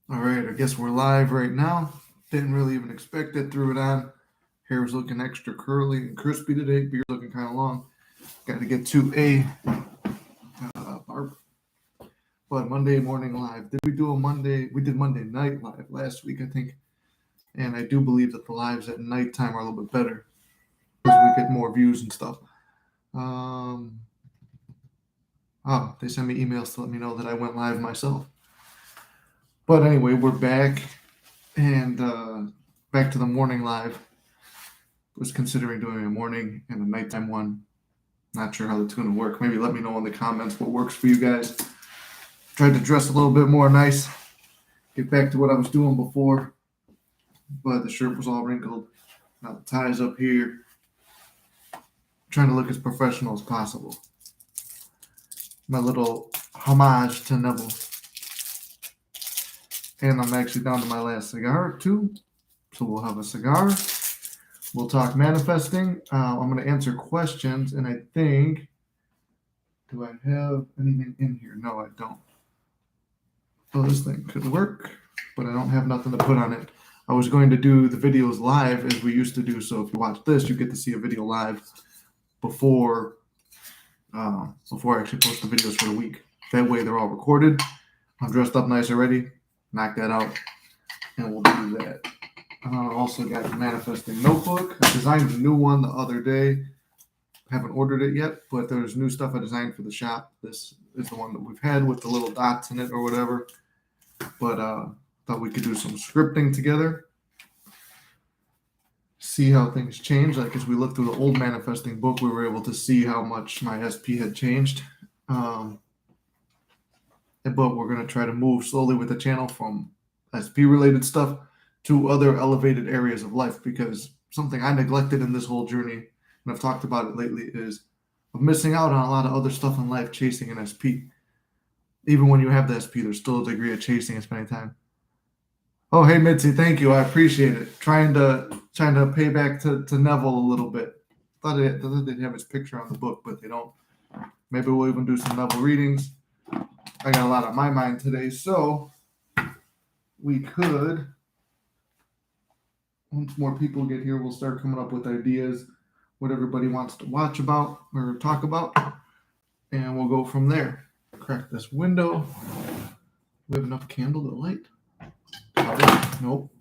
All right, I guess we're live right now. Didn't really even expect it, threw it on. Hair was looking extra curly and crispy today. Beard looking kind of long. Got to get to a barber. But Monday morning live. Did we do a Monday? We did Monday night live last week, I think. And I do believe that the lives at nighttime are a little bit better because we get more views and stuff. Um, they sent me emails to let me know that I went live myself. But anyway, we're back and back to the morning live. Was considering doing a morning and a nighttime one. Not sure how the two will work. Maybe let me know in the comments what works for you guys. Tried to dress a little bit more nice. Get back to what I was doing before. But the shirt was all wrinkled. Now the tie's up here. Trying to look as professional as possible. My little homage to Neville. And I'm actually down to my last cigar too. So we'll have a cigar. We'll talk manifesting. I'm going to answer questions, and I think, do I have anything in here? No, I don't. So this thing could work, but I don't have nothing to put on it. I was going to do the videos live as we used to do, so if you watch this, you get to see a video live before I actually post the videos for the week. That way they're all recorded. I'm dressed up nice already. Knock that out, and we'll do that. Also got the manifesting notebook. I designed a new one the other day. Haven't ordered it yet, but there's new stuff I designed for the shop. This is the one that we've had with the little dots in it or whatever. But thought we could do some scripting together. See how things change. Like as we looked through the old manifesting book, we were able to see how much my SP had changed. But we're going to try to move slowly with the channel from SP related stuff to other elevated areas of life, because something I neglected in this whole journey, and I've talked about it lately, is of missing out on a lot of other stuff in life chasing an SP. Even when you have the SP, there's still a degree of chasing and spending time. Oh, hey Mitzi, thank you. I appreciate it. Trying to pay back to Neville a little bit. Thought they'd have his picture on the book, but they don't. Maybe we'll even do some Neville readings. I got a lot on my mind today, so we could, once more people get here, we'll start coming up with ideas, what everybody wants to watch about or talk about, and we'll go from there. Crack this window. We have enough candle to light? Nope.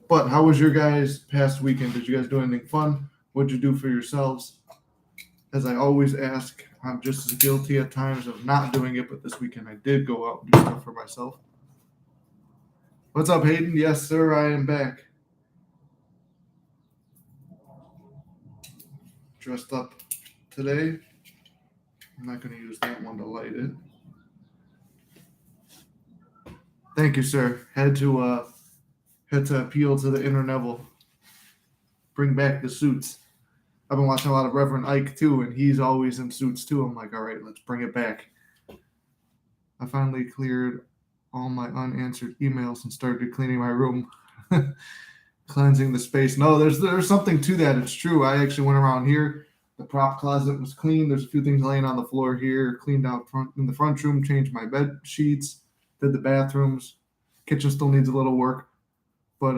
But how was your guys' past weekend? Did you guys do anything fun? What'd you do for yourselves? As I always ask, I'm just as guilty at times of not doing it, but this weekend I did go out and do stuff for myself. What's up, Hayden? Yes, sir, I am back. Dressed up today. I'm not going to use that one to light it. Thank you, sir. Had to appeal to the inner Neville. Bring back the suits. I've been watching a lot of Reverend Ike too, and he's always in suits too. I'm like, all right, let's bring it back. I finally cleared all my unanswered emails and started cleaning my room. Cleansing the space. No, there's something to that. It's true. I actually went around here. The prop closet was clean. There's a few things laying on the floor here. Cleaned out in the front room, changed my bed sheets, did the bathrooms. Kitchen still needs a little work. But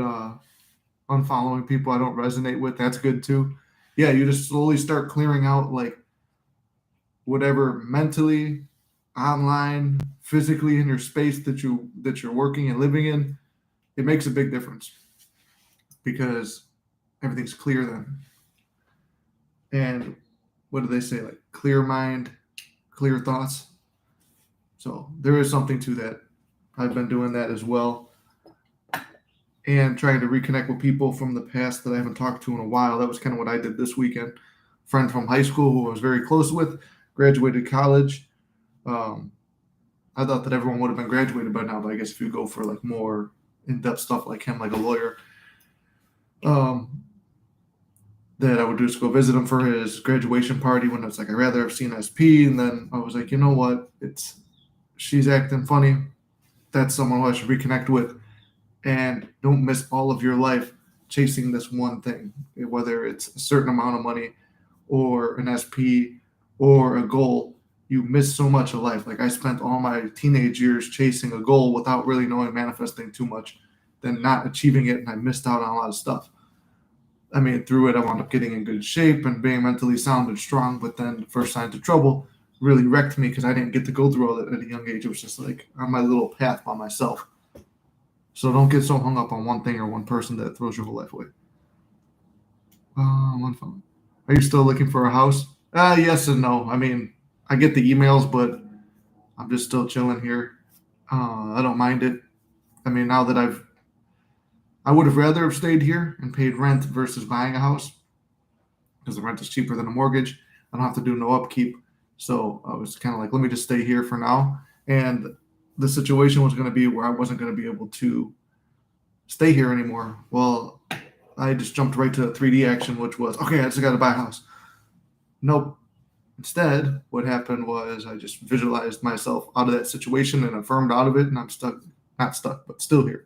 unfollowing people I don't resonate with, that's good too. Yeah, you just slowly start clearing out like whatever mentally, online, physically in your space that you're working and living in. It makes a big difference because everything's clear then. And what do they say? Like clear mind, clear thoughts. So there is something to that. I've been doing that as well. And trying to reconnect with people from the past that I haven't talked to in a while. That was kind of what I did this weekend. Friend from high school who I was very close with, graduated college. I thought that everyone would have been graduated by now, but I guess if you go for like more in-depth stuff like him, like a lawyer, that I would just go visit him for his graduation party when it's like, I'd rather have seen SP. And then I was like, you know what? She's acting funny. That's someone who I should reconnect with. And don't miss all of your life chasing this one thing, whether it's a certain amount of money or an SP or a goal. you miss so much of life. Like I spent all my teenage years chasing a goal without really knowing manifesting too much, then not achieving it, and I missed out on a lot of stuff. I mean, through it, I wound up getting in good shape and being mentally sound and strong. But then the first signs of trouble really wrecked me because I didn't get to go through all that at a young age. It was just like on my little path by myself. So don't get so hung up on one thing or one person that throws your whole life away. One phone. Are you still looking for a house? Yes and no. I mean, I get the emails, but I'm just still chilling here. I don't mind it. I mean, now that I would have rather have stayed here and paid rent versus buying a house because the rent is cheaper than a mortgage. I don't have to do no upkeep. So I was kind of like, let me just stay here for now. And the situation was going to be where I wasn't going to be able to stay here anymore. Well, I just jumped right to 3D action, which was, okay, I just got to buy a house. Nope. Instead, what happened was I just visualized myself out of that situation and affirmed out of it, and I'm not stuck, but still here.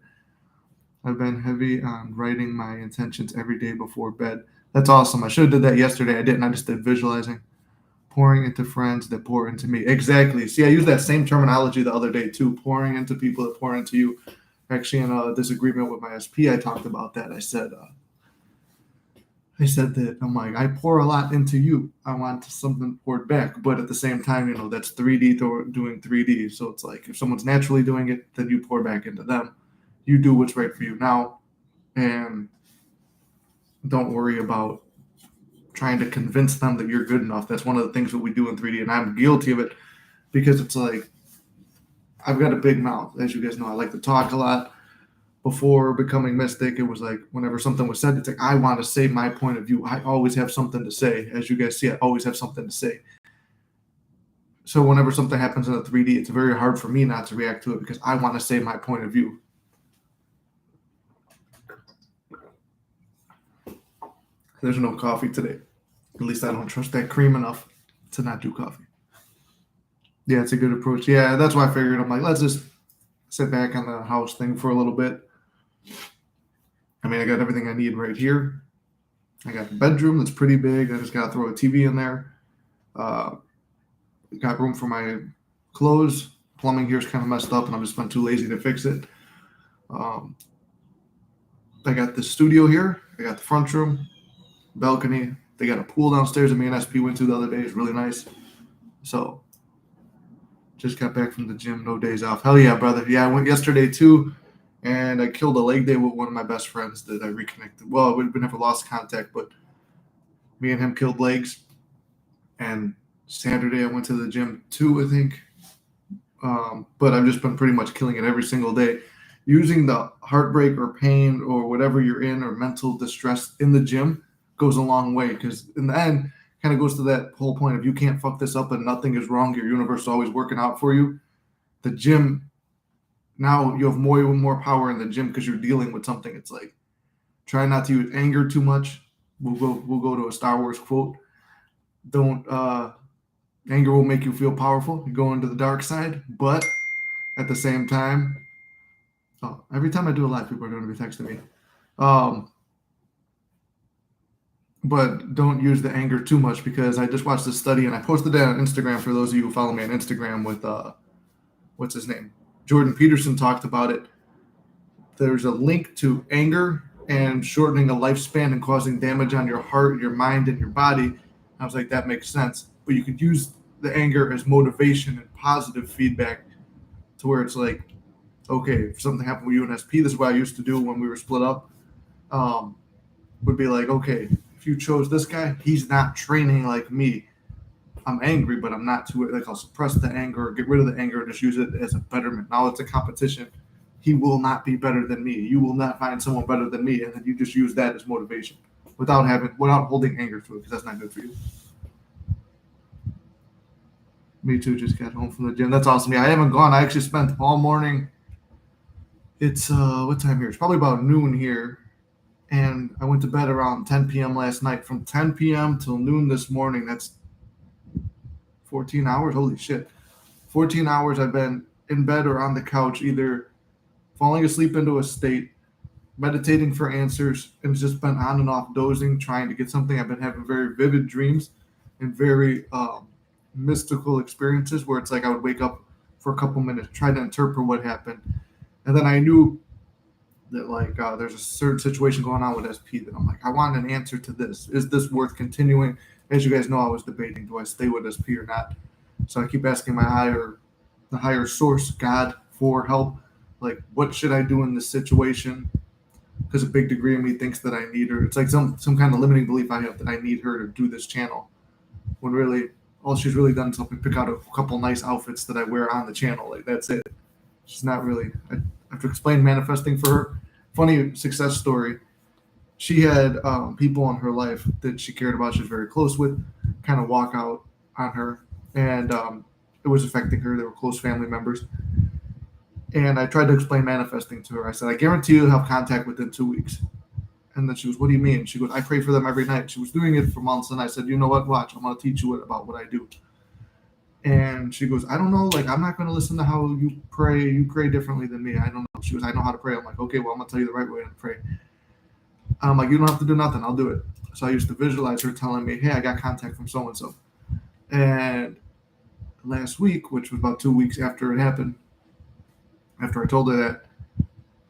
I've been heavy on writing my intentions every day before bed. That's awesome. I should have did that yesterday. I didn't. I just did visualizing. Pouring into friends that pour into me. Exactly. See, I used that same terminology the other day too. Pouring into people that pour into you. Actually, in a disagreement with my SP, I talked about that. I said that I'm like, I pour a lot into you. I want something poured back. But at the same time, that's 3D doing 3D. So it's like if someone's naturally doing it, then you pour back into them. You do what's right for you now. And don't worry about trying to convince them that you're good enough. That's one of the things that we do in 3D. And I'm guilty of it because it's like, I've got a big mouth. As you guys know, I like to talk a lot. Before becoming Mystic, it was like whenever something was said, it's like, I want to say my point of view. I always have something to say. As you guys see, I always have something to say. So whenever something happens in a 3D, it's very hard for me not to react to it because I want to say my point of view. There's no coffee today. At least I don't trust that cream enough to not do coffee. Yeah, it's a good approach. Yeah, that's why I figured I'm like, let's just sit back on the house thing for a little bit. I mean, I got everything I need right here. I got the bedroom that's pretty big. I just got to throw a TV in there. Got room for my clothes. Plumbing here is kind of messed up, and I've just been too lazy to fix it. I got the studio here. I got the front room, balcony. They got a pool downstairs that me and SP went to the other day. It's really nice. So, just got back from the gym. No days off. Hell yeah, brother. Yeah, I went yesterday too. And I killed a leg day with one of my best friends that I reconnected. Well, we never lost contact, but me and him killed legs. And Saturday I went to the gym too, I think. But I've just been pretty much killing it every single day. Using the heartbreak or pain or whatever you're in or mental distress in the gym goes a long way because in the end, kind of goes to that whole point of you can't fuck this up and nothing is wrong. Your universe is always working out for you. The gym, now you have more power in the gym because you're dealing with something. It's like try not to use anger too much. We'll go to a Star Wars quote. Don't anger will make you feel powerful. You go into the dark side, but at the same time, every time I do a live, people are going to be texting me. But don't use the anger too much because I just watched this study and I posted that on Instagram for those of you who follow me on Instagram with what's his name? Jordan Peterson talked about it. There's a link to anger and shortening a lifespan and causing damage on your heart, your mind, and your body. I was like, that makes sense. But you could use the anger as motivation and positive feedback to where it's like, okay, if something happened with you and SP, this is what I used to do when we were split up, would be like, okay, if you chose this guy, he's not training like me. I'm angry, but I'm not too, like I'll suppress the anger or get rid of the anger and just use it as a betterment. Now it's a competition. He will not be better than me. You will not find someone better than me. And then you just use that as motivation without holding anger to it because that's not good for you. Me too, just got home from the gym. That's awesome. Yeah, I haven't gone. I actually spent all morning. It's what time here? It's probably about noon here. And I went to bed around 10 p.m. last night. From 10 p.m. till noon this morning, that's 14 hours. Holy shit. 14 hours I've been in bed or on the couch, either falling asleep into a state, meditating for answers, and it's just been on and off dozing, trying to get something. I've been having very vivid dreams and very mystical experiences where it's like I would wake up for a couple minutes, try to interpret what happened, and then I knew that like there's a certain situation going on with SP that I'm like, I want an answer to this. Is this worth continuing? As you guys know, I was debating, do I stay with SP or not? So I keep asking the higher source, God, for help. Like, what should I do in this situation? Because a big degree of me thinks that I need her. It's like some kind of limiting belief I have that I need her to do this channel. When really, all she's really done is help me pick out a couple nice outfits that I wear on the channel. Like that's it. She's not really. I have to explain manifesting for her. Funny success story. She had people in her life that she cared about. She was very close with, kind of walk out on her, and it was affecting her. They were close family members. And I tried to explain manifesting to her. I said, I guarantee you'll have contact within 2 weeks. And then she goes, what do you mean? She goes, I pray for them every night. She was doing it for months. And I said, you know what? Watch. I'm going to teach you about what I do. And she goes, I don't know. Like, I'm not going to listen to how you pray. You pray differently than me. I don't know. She goes, I know how to pray. I'm like, okay, well, I'm going to tell you the right way to pray. I'm like, you don't have to do nothing. I'll do it. So I used to visualize her telling me, hey, I got contact from so-and-so. And last week, which was about 2 weeks after it happened, after I told her that,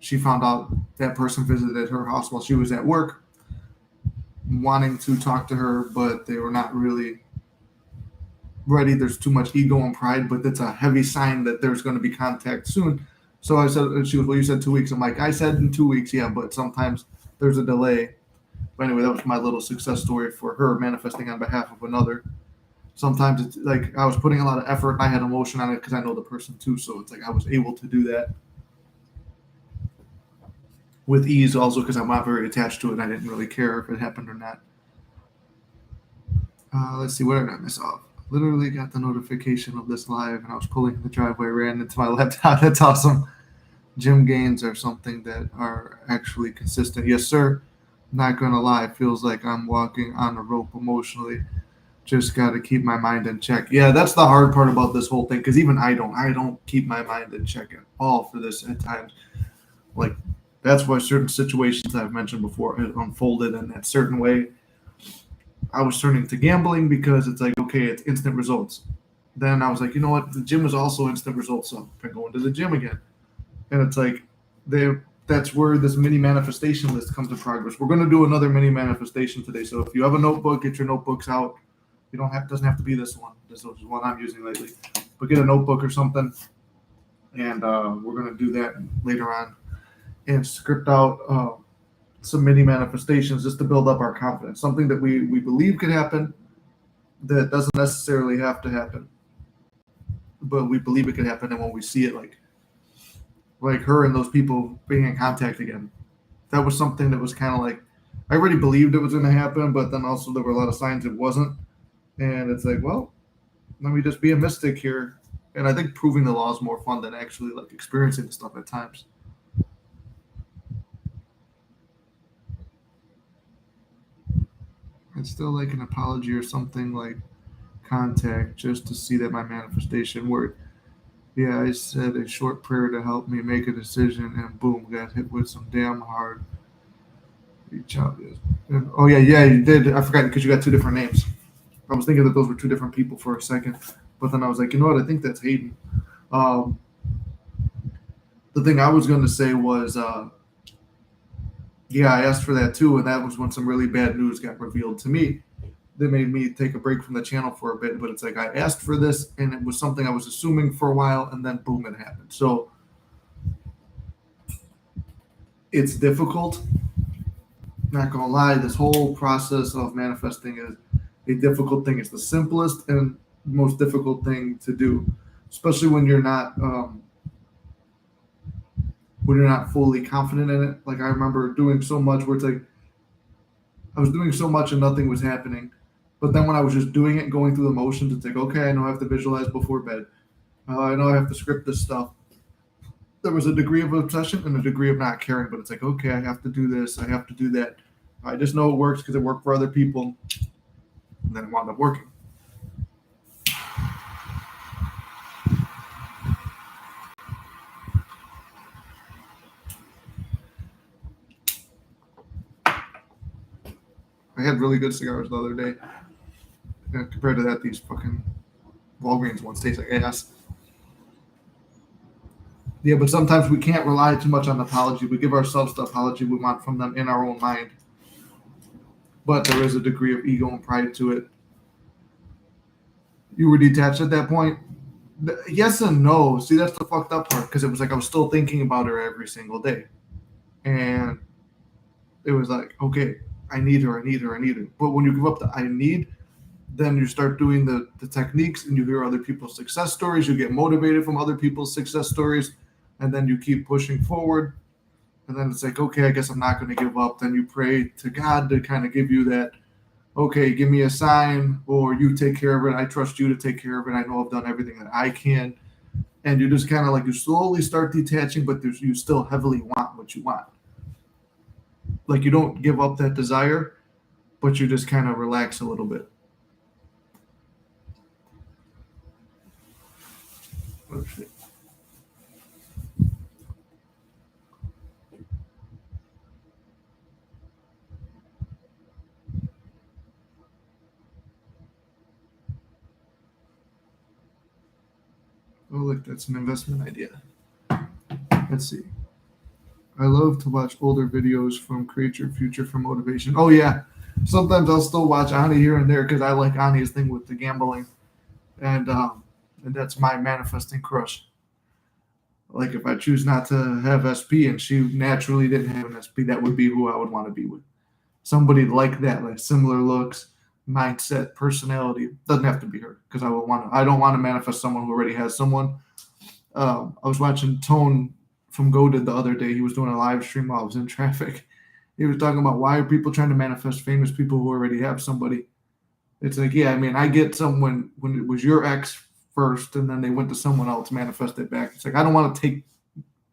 she found out that person visited her house while she was at work, wanting to talk to her, but they were not really ready. There's too much ego and pride, but it's a heavy sign that there's going to be contact soon. So I said, she was, well, you said 2 weeks. I'm like, I said in 2 weeks, yeah, but sometimes there's a delay. But anyway, that was my little success story for her manifesting on behalf of another. Sometimes it's like I was putting a lot of effort and I had emotion on it because I know the person too. So it's like I was able to do that with ease, also because I'm not very attached to it and I didn't really care if it happened or not. Let's see, what did I miss off? Literally got the notification of this live and I was pulling in the driveway, ran into my laptop. That's awesome. Gym gains are something that are actually consistent. Yes, sir. Not gonna lie, it feels like I'm walking on a rope emotionally. Just got to keep my mind in check. Yeah, that's the hard part about this whole thing because even I don't keep my mind in check at all for this at times. Like that's why certain situations I've mentioned before had unfolded in that certain way. I was turning to gambling because it's like, okay, it's instant results. Then I was like, you know what? The gym is also instant results. So I'm going to the gym again. And it's like, that's where this mini manifestation list comes to progress. We're going to do another mini manifestation today. So if you have a notebook, get your notebooks out. You don't have, doesn't have to be this one. This is one I'm using lately. But get a notebook or something. And we're going to do that later on and script out some mini manifestations just to build up our confidence. Something that we believe could happen that doesn't necessarily have to happen, but we believe it could happen. And when we see it, like her and those people being in contact again, that was something that was kind of like I already believed it was going to happen, but then also there were a lot of signs it wasn't. And it's like, well, let me just be a mystic here. And I think proving the law is more fun than actually like experiencing the stuff at times. I'd still like an apology or something like contact just to see that my manifestation worked. Yeah, I said a short prayer to help me make a decision, and boom, got hit with some damn hard reach out. And, oh yeah, you did. I forgot because you got two different names. I was thinking that those were two different people for a second, but then I was like, you know what? I think that's Hayden. Um, the thing I was going to say was, yeah, I asked for that too, and that was when some really bad news got revealed to me. That made me take a break from the channel for a bit, but it's like I asked for this, and it was something I was assuming for a while, and then boom, it happened. So it's difficult. Not gonna lie, this whole process of manifesting is a difficult thing. It's the simplest and most difficult thing to do, especially when you're not fully confident in it. Like I remember doing so much where it's like I was doing so much and nothing was happening. But then when I was just doing it, going through the motions, it's like, okay, I know I have to visualize before bed. I know I have to script this stuff. There was a degree of obsession and a degree of not caring, but it's like, okay, I have to do this, I have to do that. I just know it works because it worked for other people, and then it wound up working. I had really good cigars the other day. And compared to that, these fucking Walgreens one tastes like ass. Yeah, but sometimes we can't rely too much on apology. We give ourselves the apology we want from them in our own mind. But there is a degree of ego and pride to it. You were detached at that point? Yes and no. See, that's the fucked up part, because it was like I was still thinking about her every single day. And it was like, okay, I need her, I need her, I need her. But when you give up the I need, then you start doing the techniques and you hear other people's success stories. You get motivated from other people's success stories. And then you keep pushing forward. And then it's like, okay, I guess I'm not going to give up. Then you pray to God to kind of give you that, okay, give me a sign, or you take care of it. I trust you to take care of it. I know I've done everything that I can. And you just kind of like, you slowly start detaching, but you still heavily want what you want. Like you don't give up that desire, but you just kind of relax a little bit. Oh, shit. Oh, look, that's an investment idea. Let's see. I love to watch older videos from Create Your Future for motivation. Oh, yeah. Sometimes I'll still watch Ani here and there because I like Ani's thing with the gambling. And that's my manifesting crush. Like if I choose not to have SP and she naturally didn't have an SP, that would be who I would want to be with. Somebody like that, like similar looks, mindset, personality. Doesn't have to be her because I don't want to manifest someone who already has someone. I was watching Tone from Goated the other day. He was doing a live stream while I was in traffic. He was talking about why are people trying to manifest famous people who already have somebody. It's like, yeah, I mean, I get someone when it was your ex first and then they went to someone else, manifest it back. It's like, I don't want to take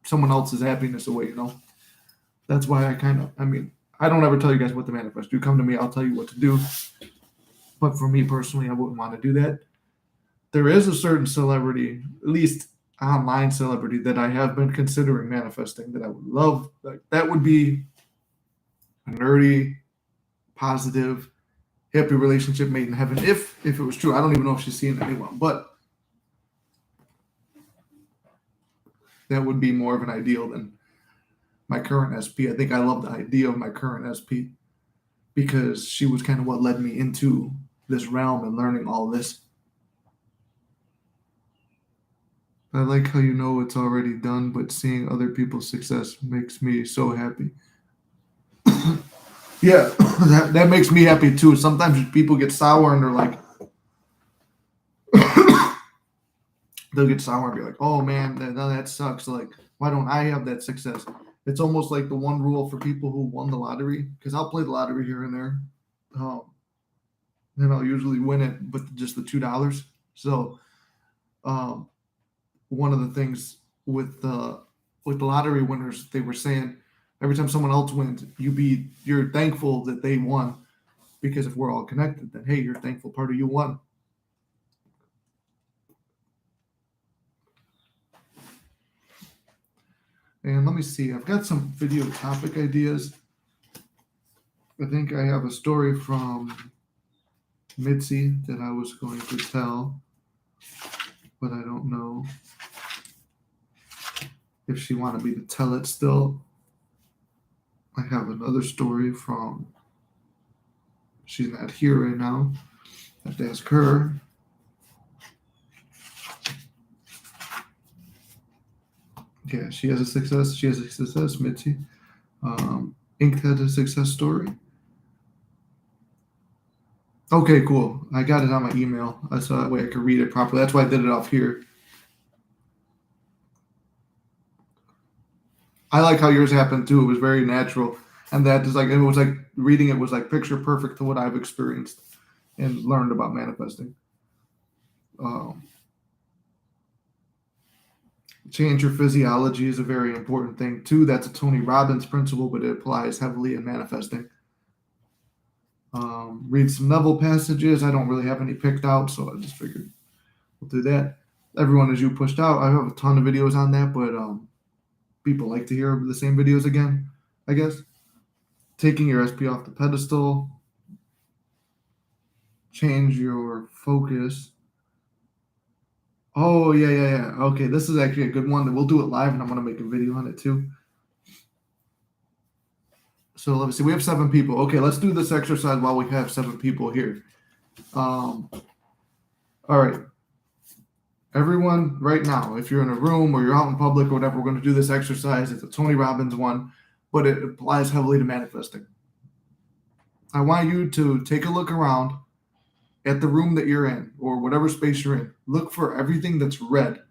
someone else's happiness away, you know? That's why I don't ever tell you guys what to manifest. You come to me, I'll tell you what to do. But for me personally, I wouldn't want to do that. There is a certain celebrity, at least online celebrity, that I have been considering manifesting that I would love. Like that would be a nerdy, positive, happy relationship made in heaven. If it was true, I don't even know if she's seeing anyone, but that would be more of an ideal than my current SP. I think I love the idea of my current SP because she was kind of what led me into this realm and learning all this. I like how you know it's already done, but seeing other people's success makes me so happy. Yeah, that makes me happy too. Sometimes people get sour and they're like, they'll get sour and be like, oh man, that sucks. Like, why don't I have that success? It's almost like the one rule for people who won the lottery, because I'll play the lottery here and there. And I'll usually win it, but just the $2. So, um, one of the things with the lottery winners, they were saying every time someone else wins, you're thankful that they won, because if we're all connected, then hey, you're thankful part of you won. And let me see, I've got some video topic ideas. I think I have a story from Mitzi that I was going to tell, but I don't know if she wanted me to tell it still. I have another story from, she's not here right now. I have to ask her. Yeah, she has a success. She has a success, Mitzi. Inked had a success story. Okay, cool. I got it on my email. So that way I could read it properly. That's why I did it off here. I like how yours happened too. It was very natural. And that is like, it was like reading it was like picture perfect to what I've experienced and learned about manifesting. Change your physiology is a very important thing too. That's a Tony Robbins principle, but it applies heavily in manifesting. Read some Neville passages. I don't really have any picked out, so I just figured we'll do that. Everyone Is You pushed out. I have a ton of videos on that, but people like to hear the same videos again, I guess. Taking your SP off the pedestal. Change your focus. Oh, yeah. Okay, this is actually a good one. We'll do it live, and I'm gonna make a video on it too. So let me see. We have 7 people. Okay, let's do this exercise while we have 7 people here. All right. Everyone, right now, if you're in a room or you're out in public or whatever, we're going to do this exercise. It's a Tony Robbins one, but it applies heavily to manifesting. I want you to take a look around at the room that you're in or whatever space you're in. Look for everything that's red,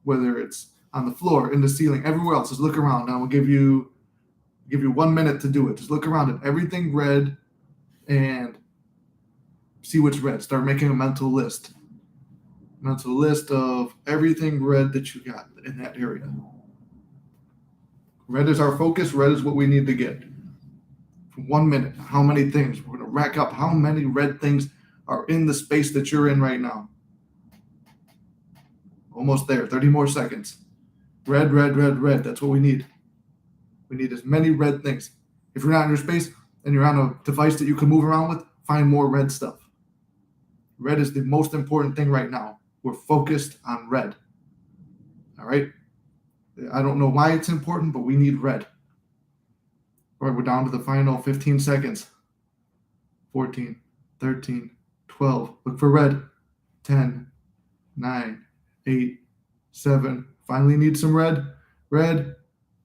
whether it's on the floor, in the ceiling, everywhere else. Just look around. Now we'll give you 1 minute to do it. Just look around at everything red and see what's red. Start making a mental list. Mental list of everything red that you got in that area. Red is our focus. Red is what we need to get. For 1 minute, how many things? We're going to rack up how many red things are in the space that you're in right now. Almost there. 30 more seconds. Red, red, red, red. That's what we need. We need as many red things. If you're not in your space and you're on a device that you can move around with, find more red stuff. Red is the most important thing right now. We're focused on red. All right? I don't know why it's important, but we need red. All right, we're down to the final 15 seconds. 14, 13, 12. Look for red. 10, 9, 8, 7. Finally need some red. Red.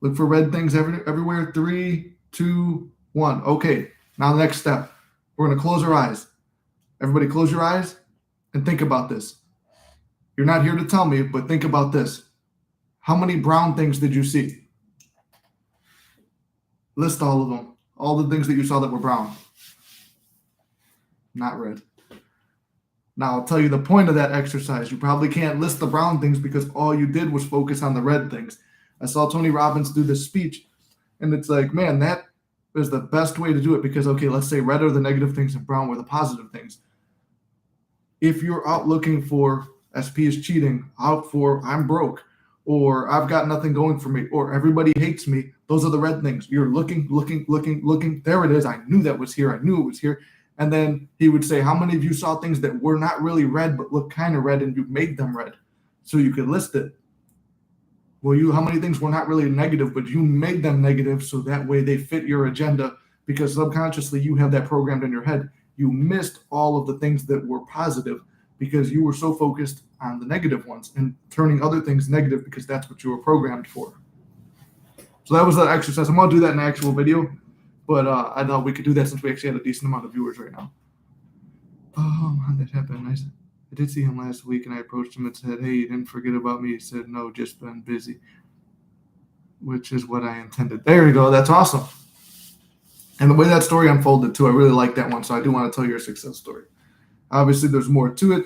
Look for red things everywhere. 3, 2, 1. Okay, now the next step. We're going to close our eyes. Everybody close your eyes and think about this. You're not here to tell me, but think about this. How many brown things did you see? List all of them. All the things that you saw that were brown. Not red. Now, I'll tell you the point of that exercise. You probably can't list the brown things because all you did was focus on the red things. I saw Tony Robbins do this speech, and it's like, man, that is the best way to do it because, okay, let's say red are the negative things and brown were the positive things. If you're out looking for SP is cheating, out for I'm broke, or I've got nothing going for me, or everybody hates me, those are the red things. You're looking. There it is. I knew that was here. I knew it was here. And then he would say, how many of you saw things that were not really red but looked kind of red and you made them red so you could list it? Well, how many things were not really negative but you made them negative so that way they fit your agenda because subconsciously you have that programmed in your head. You missed all of the things that were positive because you were so focused on the negative ones and turning other things negative because that's what you were programmed for. So that was the exercise. I'm going to do that in an actual video, but I thought we could do that since we actually had a decent amount of viewers right now. Oh, how'd that happen? I did see him last week, and I approached him and said, hey, you didn't forget about me. He said, no, just been busy, which is what I intended. There you go. That's awesome. And the way that story unfolded, too, I really like that one, so I do want to tell your success story. Obviously, there's more to it,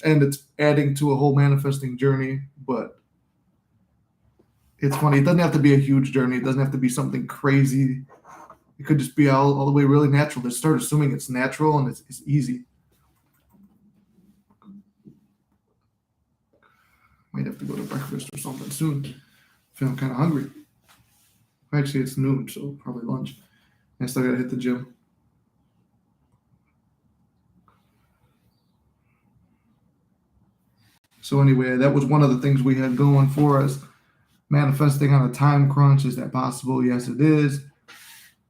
and it's adding to a whole manifesting journey, but it's funny. It doesn't have to be a huge journey. It doesn't have to be something crazy. It could just be all the way really natural. Just start assuming it's natural and it's easy. Might have to go to breakfast or something soon. Feeling kind of hungry. Actually, it's noon, so probably lunch. I still got to hit the gym. So anyway, that was one of the things we had going for us. Manifesting on a time crunch, is that possible? Yes, it is.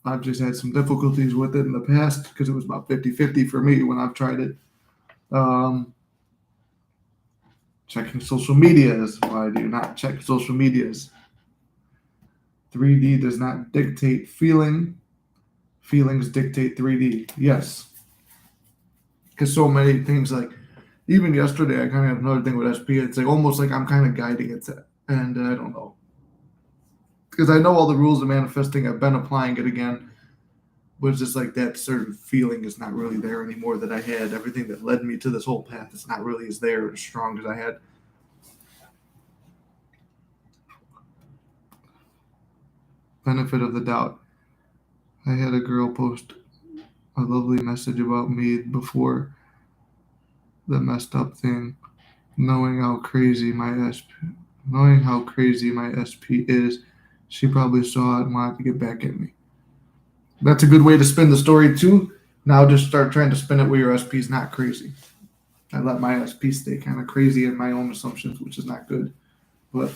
I've just had some difficulties with it in the past because it was about 50-50 for me when I've tried it. Checking social medias. Why do you not check social medias? 3D does not dictate feeling. Feelings dictate 3D. Yes. Because so many things, like even yesterday, I kind of had another thing with SP. It's like almost like I'm kind of guiding it to, and I don't know. Because I know all the rules of manifesting. I've been applying it again. But it's just like that certain feeling is not really there anymore that I had. Everything that led me to this whole path is not really as there as strong as I had. Benefit of the doubt. I had a girl post a lovely message about me before the messed up thing, knowing how crazy my SP is. She probably saw it and wanted to get back at me. That's a good way to spin the story too. Now just start trying to spin it where your SP is not crazy. I let my SP stay kind of crazy in my own assumptions, which is not good. But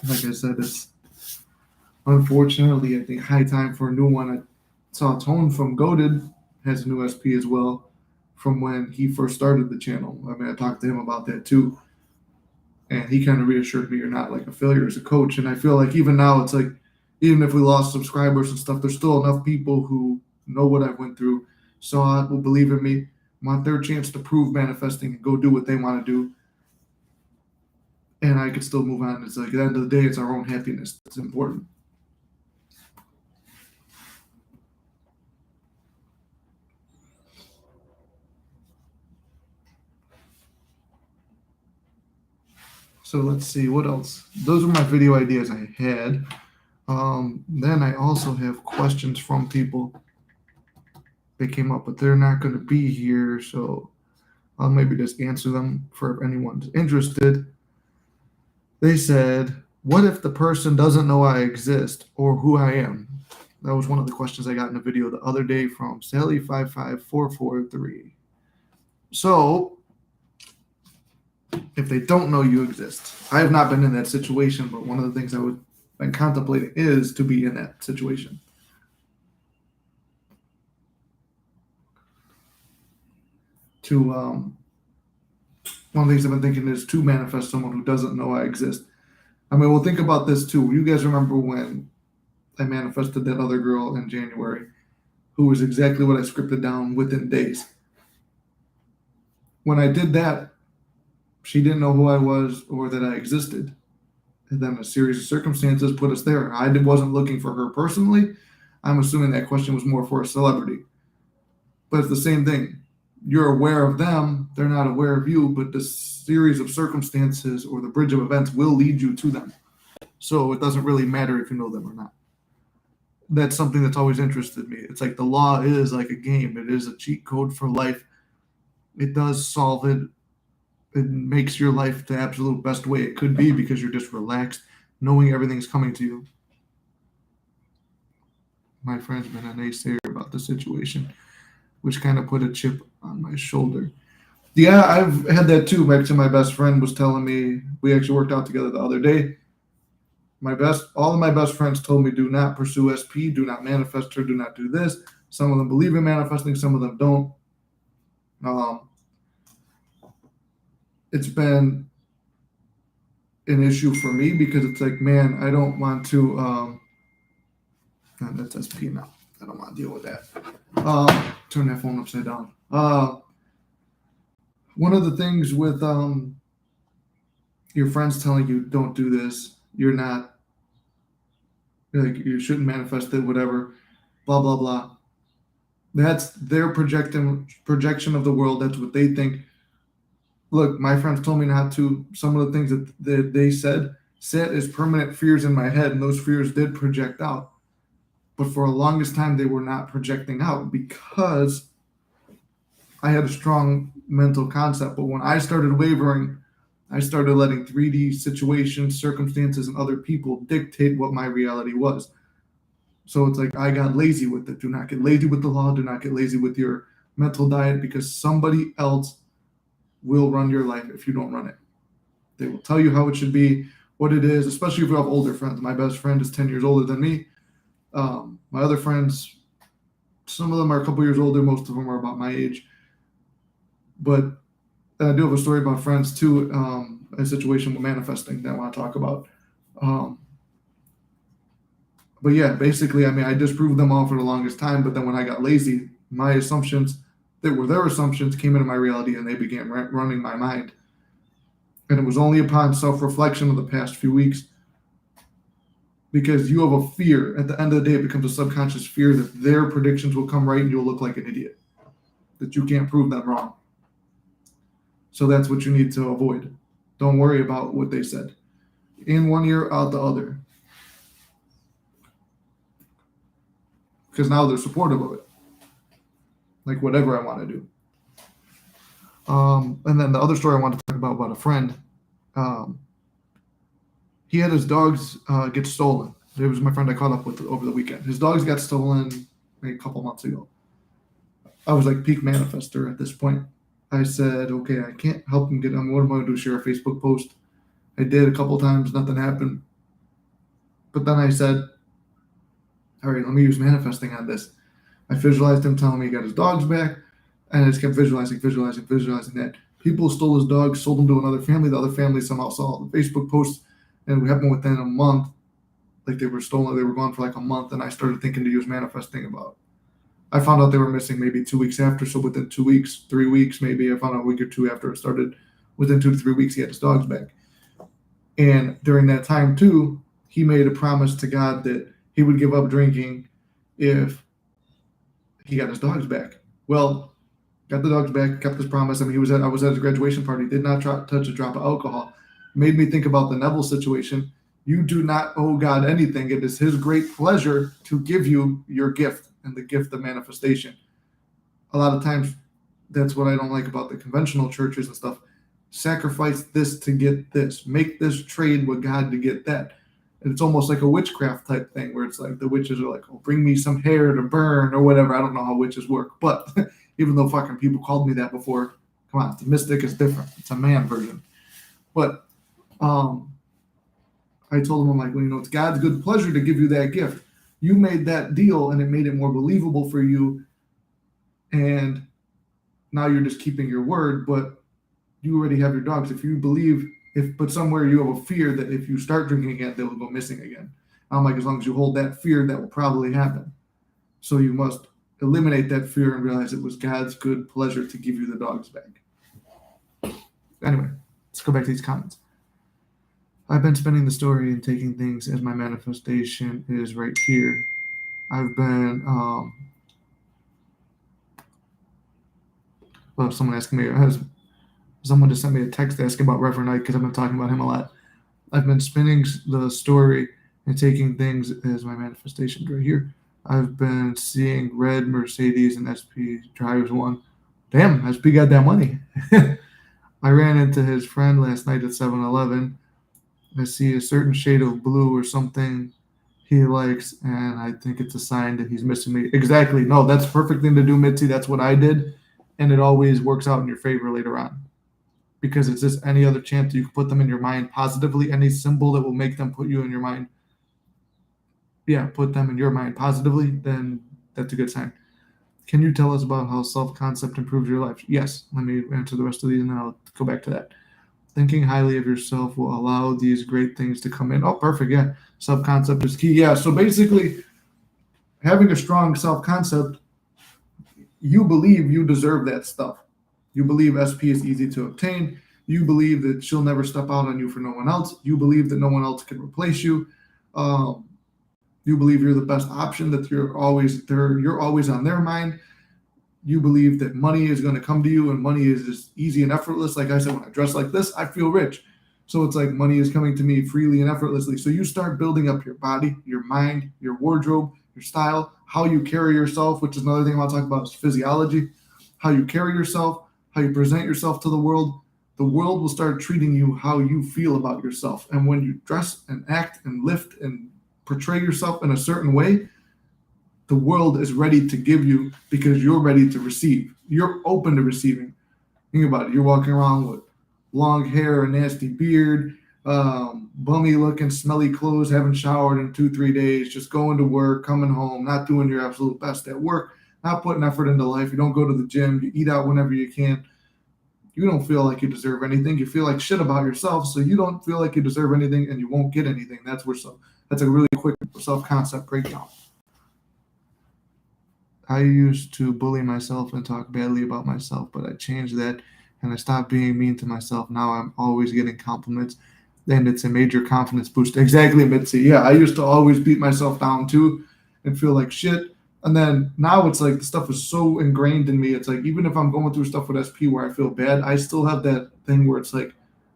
like I said, it's unfortunately, I think, high time for a new one. I saw Tone from Goated has a new SP as well from when he first started the channel. I mean, I talked to him about that too. And he kind of reassured me you're not like a failure as a coach. And I feel like even now, it's like, even if we lost subscribers and stuff, there's still enough people who know what I went through, saw it, will believe in me, want their chance to prove manifesting and go do what they want to do. And I could still move on. It's like at the end of the day, it's our own happiness that's important. So let's see what else. Those are my video ideas I had. Then I also have questions from people. They came up, but they're not going to be here, so I'll maybe just answer them for if anyone's interested. They said, "What if the person doesn't know I exist or who I am?" That was one of the questions I got in a video the other day from Sally55443. So, if they don't know you exist, I have not been in that situation, but one of the things I would been contemplating is to be in that situation. One of the things I've been thinking is to manifest someone who doesn't know I exist. I mean, well, think about this too. You guys remember when I manifested that other girl in January who was exactly what I scripted down within days. When I did that, she didn't know who I was or that I existed. And then a series of circumstances put us there. I wasn't looking for her personally. I'm assuming that question was more for a celebrity. But it's the same thing. You're aware of them, they're not aware of you, but the series of circumstances or the bridge of events will lead you to them. So it doesn't really matter if you know them or not. That's something that's always interested me. It's like the law is like a game. It is a cheat code for life. It does solve it. It makes your life the absolute best way it could be because you're just relaxed, knowing everything's coming to you. My friend's been a naysayer about the situation, which kind of put a chip on my shoulder. Yeah, I've had that too. Actually, my best friend was telling me, we actually worked out together the other day. All of my best friends told me, do not pursue SP, do not manifest her, do not do this. Some of them believe in manifesting, some of them don't. It's been an issue for me because it's like, man, I don't want to, that's SP now. I don't want to deal with that. Turn that phone upside down. One of the things with your friends telling you don't do this, you're not, like, you shouldn't manifest it, whatever, blah blah blah. That's their projection of the world. That's what they think. Look, my friends told me not to. Some of the things that they said set as permanent fears in my head, and those fears did project out. But for the longest time, they were not projecting out because I had a strong mental concept. But when I started wavering, I started letting 3D situations, circumstances, and other people dictate what my reality was. So it's like I got lazy with it. Do not get lazy with the law. Do not get lazy with your mental diet because somebody else will run your life if you don't run it. They will tell you how it should be, what it is, especially if you have older friends. My best friend is 10 years older than me. My other friends, some of them are a couple years older. Most of them are about my age. But I do have a story about friends too, a situation with manifesting that I want to talk about. But yeah, basically, I mean, I disproved them all for the longest time. But then when I got lazy, my assumptions that were their assumptions came into my reality and they began running my mind. And it was only upon self-reflection of the past few weeks, because you have a fear. At the end of the day, it becomes a subconscious fear that their predictions will come right and you'll look like an idiot, that you can't prove them wrong. So that's what you need to avoid. Don't worry about what they said. In one ear, out the other. Because now they're supportive of it. Like whatever I want to do. And then the other story I want to talk about a friend. He had his dogs get stolen. It was my friend I caught up with over the weekend. His dogs got stolen a couple months ago. I was like peak manifester at this point. I said, okay, I can't help him get on. What am I going to do? Share a Facebook post? I did a couple times, nothing happened. But then I said, all right, let me use manifesting on this. I visualized him telling me he got his dogs back, and I just kept visualizing that. People stole his dogs, sold them to another family. The other family somehow saw the Facebook post, and it happened within a month. Like they were stolen, they were gone for like a month, and I started thinking to use manifesting about. I found out they were missing maybe 2 weeks after, so within 2 weeks, 3 weeks maybe, I found out a week or two after it started. Within 2 to 3 weeks, he had his dogs back. And during that time too, he made a promise to God that he would give up drinking if he got his dogs back. Well, got the dogs back, kept his promise. I mean, I was at his graduation party, did not touch a drop of alcohol. Made me think about the Neville situation. You do not owe God anything. It is his great pleasure to give you your gift and the gift of manifestation. A lot of times, that's what I don't like about the conventional churches and stuff. Sacrifice this to get this. Make this trade with God to get that. And it's almost like a witchcraft type thing where it's like the witches are like, oh, bring me some hair to burn or whatever. I don't know how witches work. But even though fucking people called me that before, come on, the mystic is different. It's a man version. But I told him, I'm like, well, it's God's good pleasure to give you that gift. You made that deal and it made it more believable for you. And now you're just keeping your word, but you already have your dogs. If you believe, but somewhere you have a fear that if you start drinking again, they will go missing again. I'm like, as long as you hold that fear, that will probably happen. So you must eliminate that fear and realize it was God's good pleasure to give you the dogs back. Anyway, let's go back to these comments. I've been spinning the story and taking things as my manifestation is right here. I've been, someone asking me, someone just sent me a text asking about Reverend Ike because I've been talking about him a lot. I've been spinning the story and taking things as my manifestation right here. I've been seeing red Mercedes and SP drives one. Damn, SP got that money. I ran into his friend last night at 7-Eleven. I see a certain shade of blue or something he likes, and I think it's a sign that he's missing me. Exactly. No, that's the perfect thing to do, Mitzi. That's what I did, and it always works out in your favor later on. Because it's just any other chance you can put them in your mind positively, any symbol that will make them put you in your mind. Yeah, put them in your mind positively, then that's a good sign. Can you tell us about how self-concept improves your life? Yes. Let me answer the rest of these, and then I'll go back to that. Thinking highly of yourself will allow these great things to come in. Oh, perfect. Yeah. Self-concept is key. Yeah. So basically, having a strong self-concept, you believe you deserve that stuff. You believe SP is easy to obtain. You believe that she'll never step out on you for no one else. You believe that no one else can replace you. You believe you're the best option, that you're always there. You're always on their mind. You believe that money is going to come to you and money is just easy and effortless. Like I said, when I dress like this, I feel rich. So it's like money is coming to me freely and effortlessly. So you start building up your body, your mind, your wardrobe, your style, how you carry yourself, which is another thing I want to talk about is physiology, how you carry yourself, how you present yourself to the world will start treating you how you feel about yourself. And when you dress and act and lift and portray yourself in a certain way, the world is ready to give you because you're ready to receive. You're open to receiving. Think about it. You're walking around with long hair, a nasty beard, bummy looking, smelly clothes, haven't showered in 2-3 days, just going to work, coming home, not doing your absolute best at work, not putting effort into life. You don't go to the gym. You eat out whenever you can. You don't feel like you deserve anything. You feel like shit about yourself, so you don't feel like you deserve anything and you won't get anything. That's a really quick self-concept breakdown. I used to bully myself and talk badly about myself, but I changed that and I stopped being mean to myself. Now I'm always getting compliments and it's a major confidence boost. Exactly, Mitzi. Yeah, I used to always beat myself down too and feel like shit. And then now it's like the stuff is so ingrained in me. It's like even if I'm going through stuff with SP where I feel bad, I still have that thing where it's like,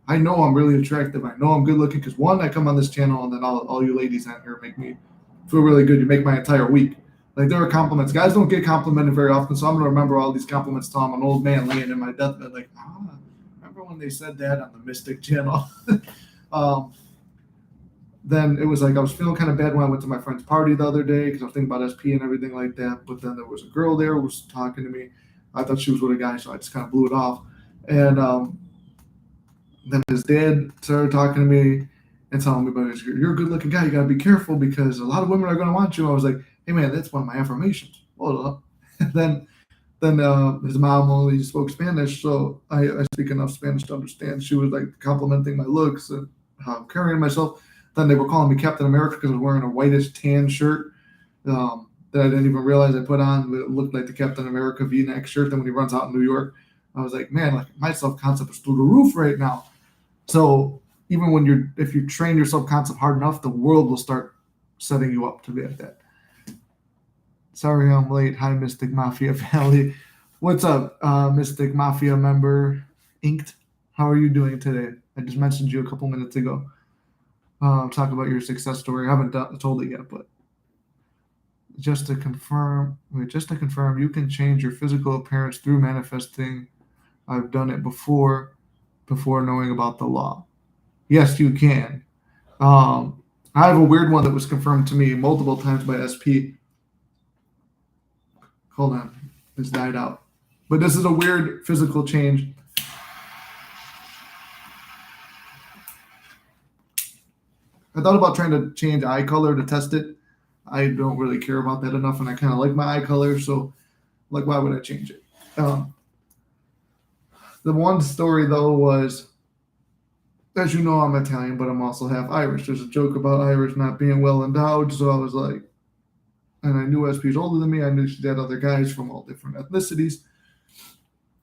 I know I'm really attractive. I know I'm good looking because one, I come on this channel and then all you ladies on here make me feel really good. You make my entire week. Like there are compliments. Guys don't get complimented very often, so I'm gonna remember all these compliments till I'm an old man laying in my deathbed. Like, remember when they said that on the Mystic channel? Then it was like I was feeling kind of bad when I went to my friend's party the other day because I was thinking about SP and everything like that. But then there was a girl there who was talking to me. I thought she was with a guy, so I just kind of blew it off. And then his dad started talking to me and telling me about it. You're a good looking guy. You got to be careful because a lot of women are going to want you. I was like, hey, man, that's one of my affirmations. Hold up. then his mom only spoke Spanish, so I speak enough Spanish to understand. She was like complimenting my looks and how I'm carrying myself. Then they were calling me Captain America because I was wearing a whitish tan shirt that I didn't even realize I put on. It looked like the Captain America V-neck shirt. Then when he runs out in New York, I was like, man, like my self-concept is through the roof right now. So even when if you train your self-concept hard enough, the world will start setting you up to be at that. Sorry I'm late. Hi, Mystic Mafia family. What's up, Mystic Mafia member Inked? How are you doing today? I just mentioned you a couple minutes ago. Talk about your success story. I haven't told it yet, but just to confirm, you can change your physical appearance through manifesting. I've done it before knowing about the law. Yes, you can. I have a weird one that was confirmed to me multiple times by SP. Hold on, this died out. But this is a weird physical change. I thought about trying to change eye color to test it. I don't really care about that enough, and I kind of like my eye color, so like, why would I change it? The one story though was, as you know, I'm Italian, but I'm also half Irish. There's a joke about Irish not being well endowed, so I was like, and I knew SP's older than me. I knew she had other guys from all different ethnicities.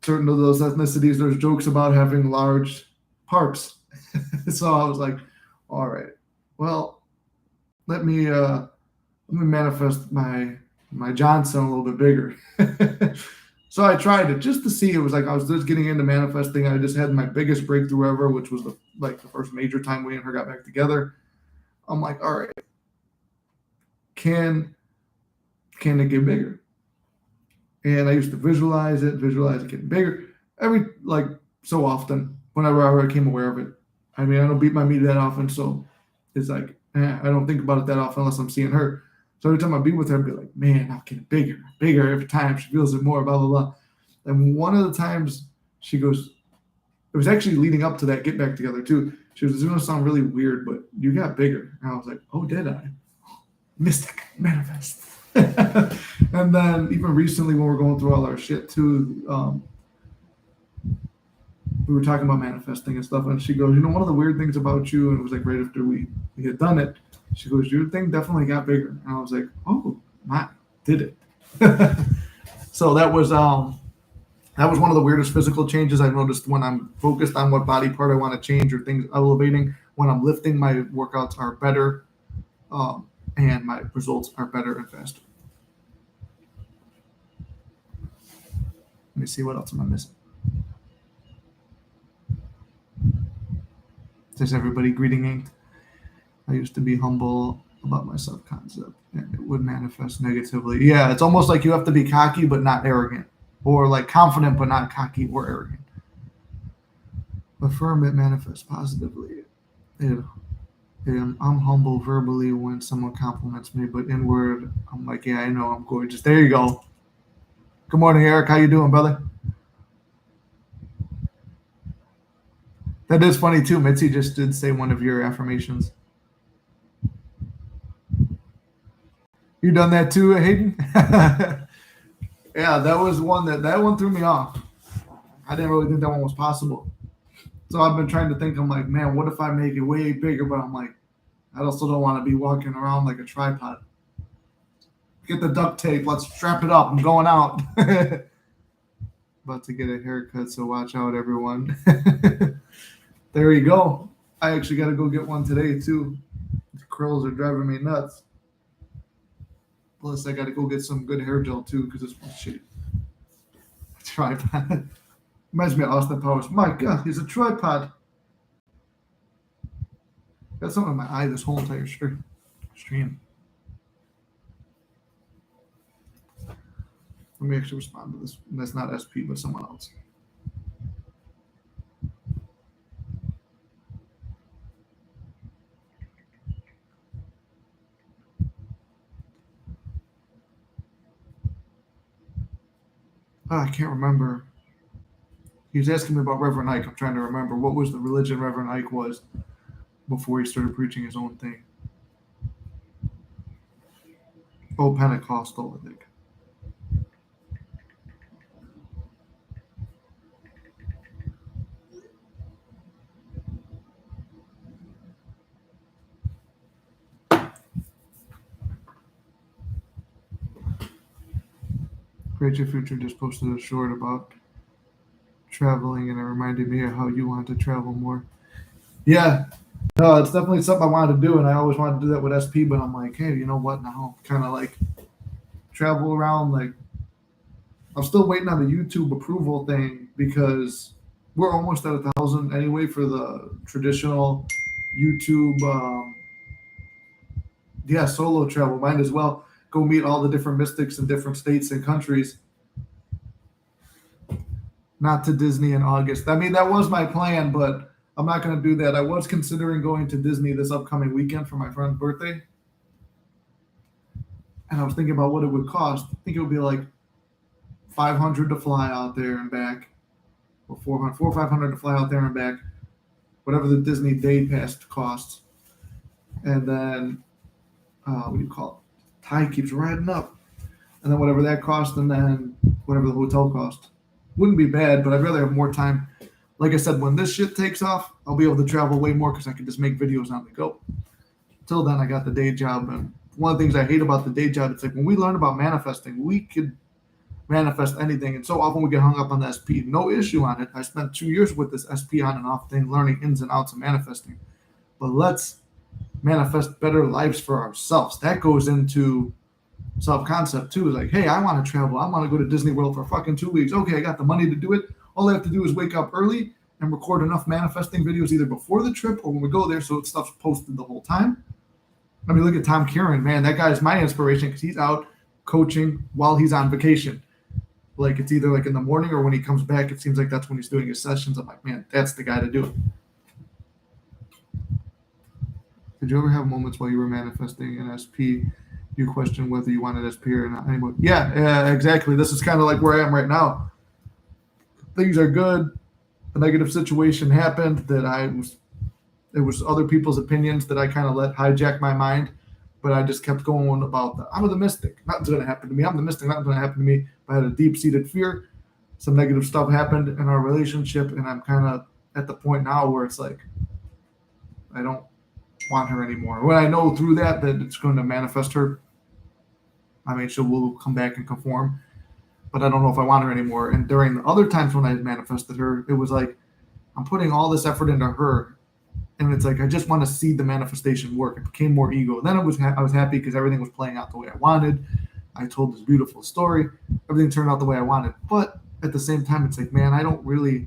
Certain of those ethnicities, there's jokes about having large parts. So I was like, all right, well, let me manifest my Johnson a little bit bigger. So I tried it just to see. It was like I was just getting into manifesting. I just had my biggest breakthrough ever, which was the first major time we and her got back together. I'm like, all right, can it get bigger? And I used to visualize it getting bigger every so often whenever I became aware of it. I mean, I don't beat my meat that often, so it's like I don't think about it that often unless I'm seeing her. So every time I be with her, I'd be like, man, I'm getting bigger every time. She feels it more, blah, blah, blah. And one of the times she goes, it was actually leading up to that get back together too. She was going to sound really weird, but you got bigger. And I was like, oh, did I? Mystic, manifest. And then even recently when we're going through all our shit too, we were talking about manifesting and stuff, and she goes, one of the weird things about you, and it was like right after we had done it, she goes, your thing definitely got bigger. And I was like, oh, my, did it. So that was one of the weirdest physical changes I've noticed when I'm focused on what body part I want to change or things elevating. When I'm lifting, my workouts are better, and my results are better and faster. Let me see, what else am I missing? There's everybody greeting Inked. I used to be humble about my self-concept, and it would manifest negatively. Yeah, it's almost like you have to be cocky but not arrogant, or like confident but not cocky or arrogant. Affirm it manifests positively. I'm humble verbally when someone compliments me, but inward, I'm like, yeah, I know I'm gorgeous. There you go. Good morning, Eric. How you doing, brother? That is funny too. Mitzi just did say one of your affirmations. You done that too, Hayden? Yeah, that was one that one threw me off. I didn't really think that one was possible. So I've been trying to think. I'm like, man, what if I make it way bigger? But I'm like, I also don't want to be walking around like a tripod. Get the duct tape. Let's strap it up. I'm going out. About to get a haircut, so watch out, everyone. There you go. I actually got to go get one today too. The curls are driving me nuts. Plus, I got to go get some good hair gel too because this one's shitty. Tripod. Reminds me of Austin Powers. My God, he's a tripod. Got something in my eye this whole entire stream. Let me actually respond to this. That's not SP, but someone else. I can't remember. He was asking me about Reverend Ike. I'm trying to remember what was the religion Reverend Ike was before he started preaching his own thing. Oh, Pentecostal, I think. Rachel Future just posted a short about traveling, and it reminded me of how you want to travel more. Yeah, no, it's definitely something I wanted to do, and I always wanted to do that with SP. But I'm like, hey, you know what? Now, kind of like travel around. Like, I'm still waiting on the YouTube approval thing because we're almost at 1,000 anyway for the traditional YouTube. Yeah, solo travel. Might as well go meet all the different mystics in different states and countries. Not to Disney in August. I mean, that was my plan, but I'm not going to do that. I was considering going to Disney this upcoming weekend for my friend's birthday, and I was thinking about what it would cost. I think it would be like 500 to fly out there and back, or 400, 4 or 500 to fly out there and back, whatever the Disney Day Pass costs, and then what do you call it? Tide keeps riding up, and then whatever that cost, and then whatever the hotel cost. Wouldn't be bad, but I'd rather have more time. Like I said, when this shit takes off, I'll be able to travel way more because I can just make videos on the go. Till then, I got the day job, and one of the things I hate about the day job, it's like when we learn about manifesting, we could manifest anything, and so often we get hung up on the SP. No issue on it. I spent 2 years with this SP on and off thing, learning ins and outs of manifesting. But let's manifest better lives for ourselves. That goes into self-concept too. Is like, hey, I want to travel. I want to go to Disney World for fucking 2 weeks. Okay, I got the money to do it. All I have to do is wake up early and record enough manifesting videos either before the trip or when we go there, so stuff's posted the whole time. I mean, look at Tom Curran, man. That guy's my inspiration because he's out coaching while he's on vacation. Like it's either like in the morning or when he comes back. It seems like that's when he's doing his sessions. I'm like, man, that's the guy to do it. Did you ever have moments while you were manifesting an SP? You question whether you wanted SP or not. Anyway, yeah, exactly. This is kind of like where I am right now. Things are good. A negative situation happened that it was other people's opinions that I kind of let hijack my mind, but I just kept going about I'm the mystic. Nothing's going to happen to me. I'm the mystic. Nothing's going to happen to me. I had a deep-seated fear. Some negative stuff happened in our relationship, and I'm kind of at the point now where it's like I don't want her anymore. When I know through that it's going to manifest her, I mean, she will come back and conform, but I don't know if I want her anymore. And during the other times when I manifested her, it was like I'm putting all this effort into her, and it's like I just want to see the manifestation work. It became more ego. And then I was happy because everything was playing out the way I wanted. I told this beautiful story. Everything turned out the way I wanted. But at the same time, it's like, man, I don't really.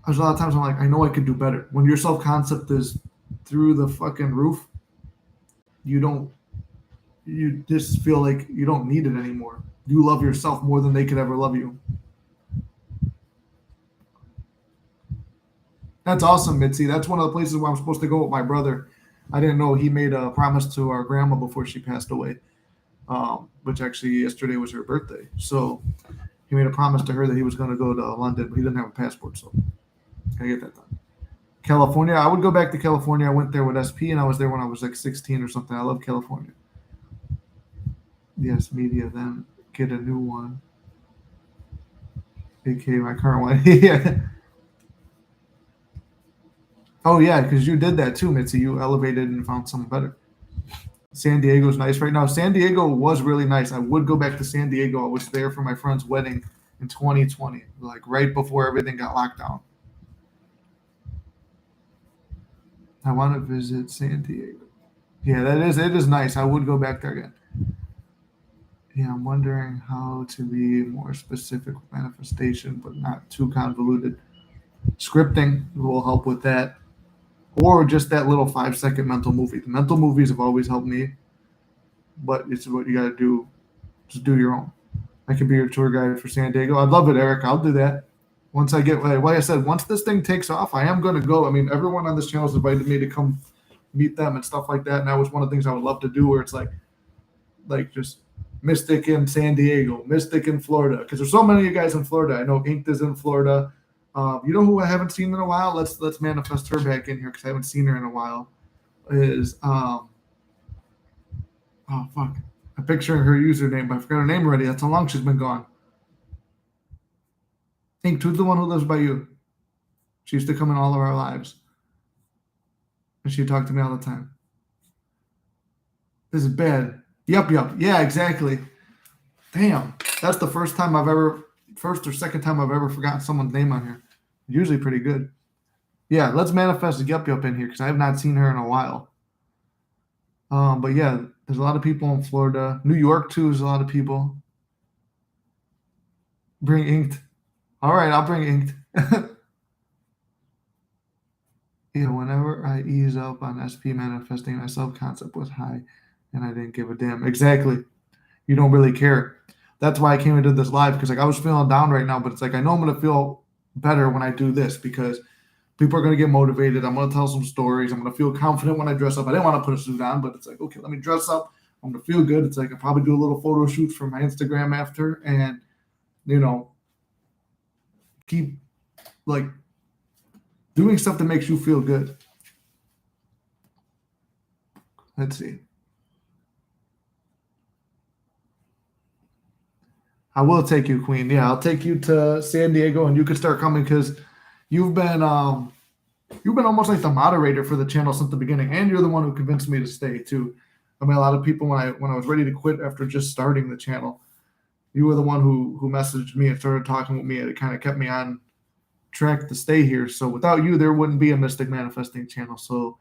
There's a lot of times I'm like, I know I could do better. When your self concept is through the fucking roof, you just feel like you don't need it anymore. You love yourself more than they could ever love you. That's awesome, Mitzi. That's one of the places where I'm supposed to go with my brother. I didn't know he made a promise to our grandma before she passed away, which actually yesterday was her birthday. So he made a promise to her that he was going to go to London, but he didn't have a passport, so I get that done. California, I would go back to California. I went there with SP, and I was there when I was like 16 or something. I love California. Yes, media, then get a new one. AK my current one. Yeah. Oh yeah, because you did that too, Mitzi. You elevated and found something better. San Diego's nice right now. San Diego was really nice. I would go back to San Diego. I was there for my friend's wedding in 2020, like right before everything got locked down. I want to visit San Diego. Yeah, it is nice. I would go back there again. Yeah, I'm wondering how to be more specific with manifestation, but not too convoluted. Scripting will help with that, or just that little 5 second mental movie. The mental movies have always helped me, but it's what you got to do. Just do your own. I could be your tour guide for San Diego. I'd love it, Eric. I'll do that. Once I get, like I said, once this thing takes off, I am going to go. I mean, everyone on this channel has invited me to come meet them and stuff like that. And that was one of the things I would love to do where it's like just Mystic in San Diego, Mystic in Florida, because there's so many of you guys in Florida. I know Inked is in Florida. You know who I haven't seen in a while? Let's manifest her back in here because I haven't seen her in a while. Is oh fuck, I'm picturing her username, but I forgot her name already. That's how long she's been gone. Inked, who's the one who lives by you? She used to come in all of our lives, and she talked to me all the time. This is bad. Yup. Yeah, exactly. Damn, that's the first or second time I've ever forgotten someone's name on here. Usually pretty good. Yeah, let's manifest Yup in here because I have not seen her in a while. But yeah, there's a lot of people in Florida. New York too is a lot of people. Bring Inked. All right, I'll bring Inked. Yeah, whenever I ease up on SP manifesting, my self-concept was high and I didn't give a damn. Exactly. You don't really care. That's why I came into this live because like I was feeling down right now, but it's like I know I'm gonna feel better when I do this because people are gonna get motivated. I'm gonna tell some stories. I'm gonna feel confident when I dress up. I didn't want to put a suit on, but it's like okay, let me dress up. I'm gonna feel good. It's like I probably do a little photo shoot for my Instagram after, and keep like doing stuff that makes you feel good. Let's see. I will take you, Queen. Yeah, I'll take you to San Diego, and you can start coming because you've been almost like the moderator for the channel since the beginning, and you're the one who convinced me to stay too. I mean, a lot of people when I was ready to quit after just starting the channel, you were the one who messaged me and started talking with me, and it kind of kept me on track to stay here. So without you, there wouldn't be a Mystic Manifesting channel. So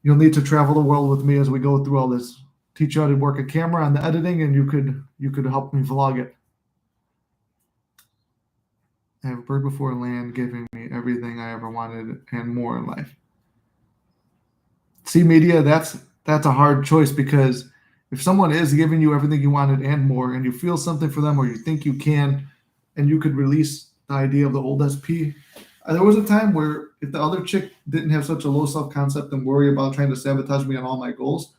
you'll need to travel the world with me as we go through all this. Teach you how to work a camera and the editing, and you could help me vlog it. I have a bird before land giving me everything I ever wanted and more in life. See, media, that's a hard choice because if someone is giving you everything you wanted and more, and you feel something for them or you think you can, and you could release the idea of the old SP. There was a time where if the other chick didn't have such a low self-concept and worry about trying to sabotage me on all my goals,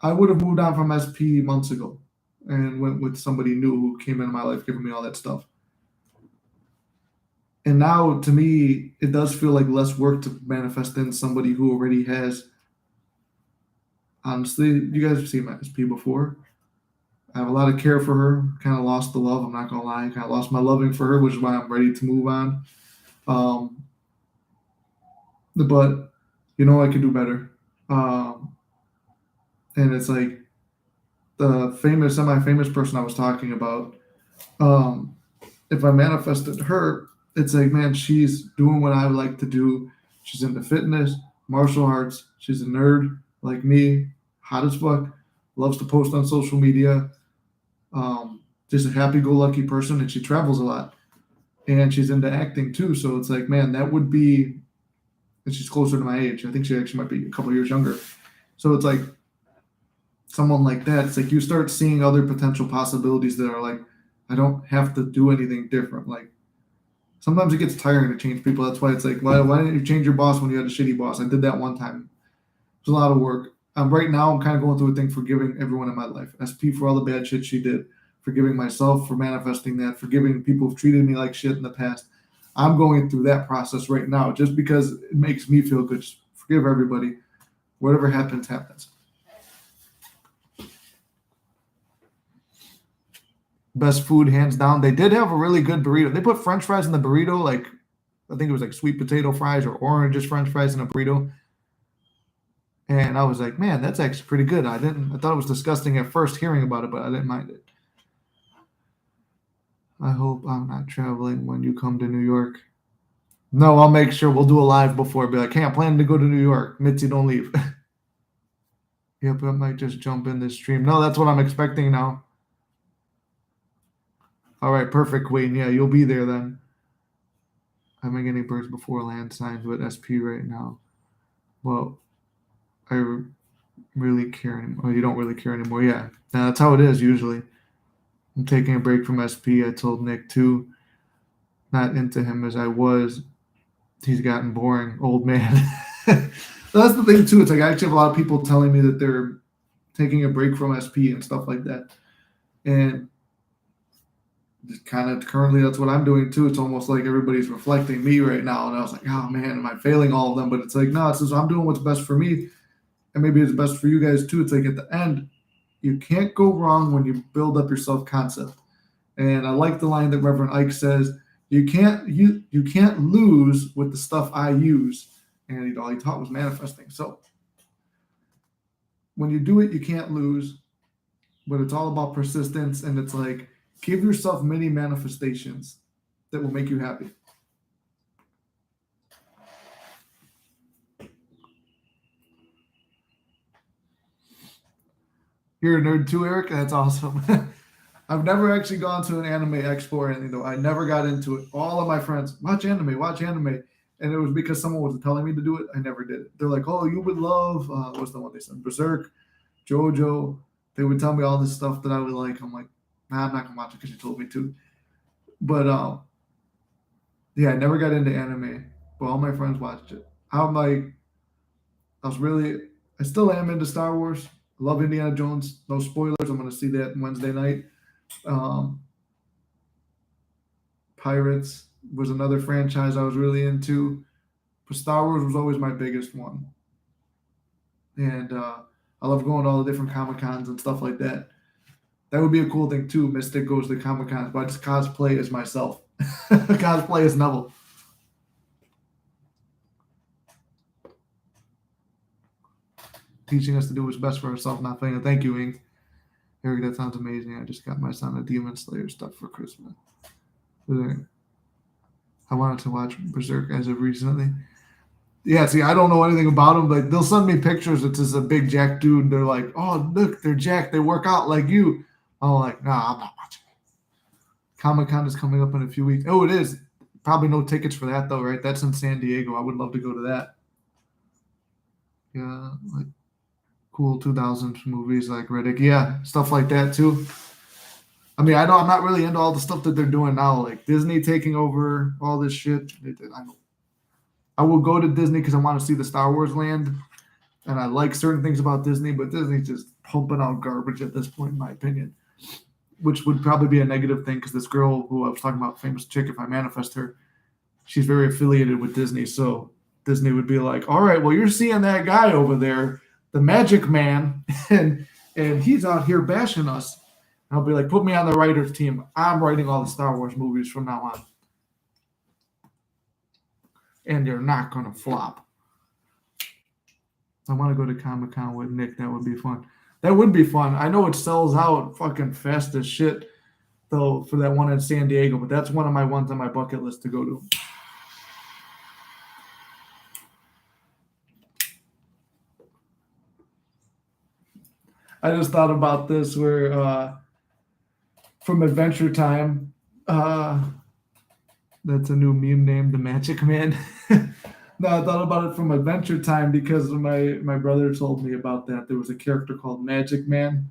I would have moved on from SP months ago and went with somebody new who came into my life giving me all that stuff. And now, to me, it does feel like less work to manifest in somebody who already has. Honestly, you guys have seen my SP before. I have a lot of care for her. Kind of lost the love. I'm not gonna lie. Kind of lost my loving for her, which is why I'm ready to move on. But I could do better. And it's like the semi-famous person I was talking about. If I manifested her, it's like, man, she's doing what I like to do. She's into fitness, martial arts. She's a nerd like me, hot as fuck, loves to post on social media. Just a happy-go-lucky person, and she travels a lot. And she's into acting too. So it's like, man, that would be, and she's closer to my age. I think she actually might be a couple of years younger. So it's like someone like that. It's like you start seeing other potential possibilities that are like, I don't have to do anything different. Like sometimes it gets tiring to change people. That's why it's like, why didn't you change your boss when you had a shitty boss? I did that one time. It was a lot of work. Right now, I'm kind of going through a thing forgiving everyone in my life. SP for all the bad shit she did. Forgiving myself for manifesting that. Forgiving people who've treated me like shit in the past. I'm going through that process right now just because it makes me feel good. Just forgive everybody. Whatever happens, happens. Best food, hands down. They did have a really good burrito. They put French fries in the burrito, like I think it was like sweet potato fries or oranges French fries in a burrito. And I was like, man, that's actually pretty good. I thought it was disgusting at first hearing about it, but I didn't mind it. I hope I'm not traveling when you come to New York. No, I'll make sure we'll do a live before. Be like, hey, I'm planning to go to New York. Mitzi, don't leave. Yep, I might just jump in this stream. No, that's what I'm expecting now. All right, perfect, Queen. Yeah, you'll be there then. I'm getting birds before land signs with SP right now. Well, I really care anymore. You don't really care anymore. Yeah, that's how it is usually. I'm taking a break from SP. I told Nick too. Not into him as I was. He's gotten boring, old man. That's the thing too. It's like I actually have a lot of people telling me that they're taking a break from SP and stuff like that. And kind of currently that's what I'm doing too. It's almost like everybody's reflecting me right now. And I was like, oh man, am I failing all of them? But it's like, no, it's just I'm doing what's best for me. And maybe it's best for you guys too. It's like at the end, you can't go wrong when you build up your self-concept. And I like the line that Reverend Ike says, you can't lose with the stuff I use. And all he taught was manifesting. So when you do it, you can't lose. But it's all about persistence. And it's like, give yourself many manifestations that will make you happy. You're a nerd too, Eric? That's awesome. I've never actually gone to an anime expo or anything, though. I never got into it. All of my friends, watch anime. And it was because someone was telling me to do it. I never did it. They're like, oh, you would love, what's the one they said? Berserk, JoJo. They would tell me all this stuff that I would like. I'm like, nah, I'm not going to watch it because you told me to. But, yeah, I never got into anime. But all my friends watched it. I still am into Star Wars. I love Indiana Jones. No spoilers. I'm going to see that Wednesday night. Pirates was another franchise I was really into. But Star Wars was always my biggest one. And I love going to all the different Comic-Cons and stuff like that. That would be a cool thing too. Mystic goes to Comic-Cons, but I just cosplay as myself. Cosplay as Neville. Teaching us to do what's best for ourselves, not playing it. Thank you, Ink. Eric, that sounds amazing. I just got my son a Demon Slayer stuff for Christmas. I wanted to watch Berserk as of recently. Yeah, see, I don't know anything about them. Like, they'll send me pictures. It's just a big jack dude. And they're like, oh, look, they're jacked. They work out like you. I'm like, nah, I'm not watching it. Comic-Con is coming up in a few weeks. Oh, it is. Probably no tickets for that, though, right? That's in San Diego. I would love to go to that. Yeah, like cool 2000s movies like Riddick. Yeah, stuff like that, too. I mean, I'm not really into all the stuff that they're doing now, like Disney taking over all this shit. I will go to Disney because I want to see the Star Wars land, and I like certain things about Disney, but Disney's just pumping out garbage at this point, in my opinion, which would probably be a negative thing because this girl who I was talking about, famous chick, if I manifest her, she's very affiliated with Disney, so Disney would be like, all right, well, you're seeing that guy over there, the Magic Man, and he's out here bashing us. I'll be like, put me on the writers team. I'm writing all the Star Wars movies from now on. And they're not going to flop. I want to go to Comic-Con with Nick. That would be fun. That would be fun. I know it sells out fucking fast as shit, though, for that one in San Diego, but that's one of my ones on my bucket list to go to. I just thought about this where from Adventure Time, that's a new meme name, the Magic Man. No, I thought about it from Adventure Time because my brother told me about that. There was a character called Magic Man.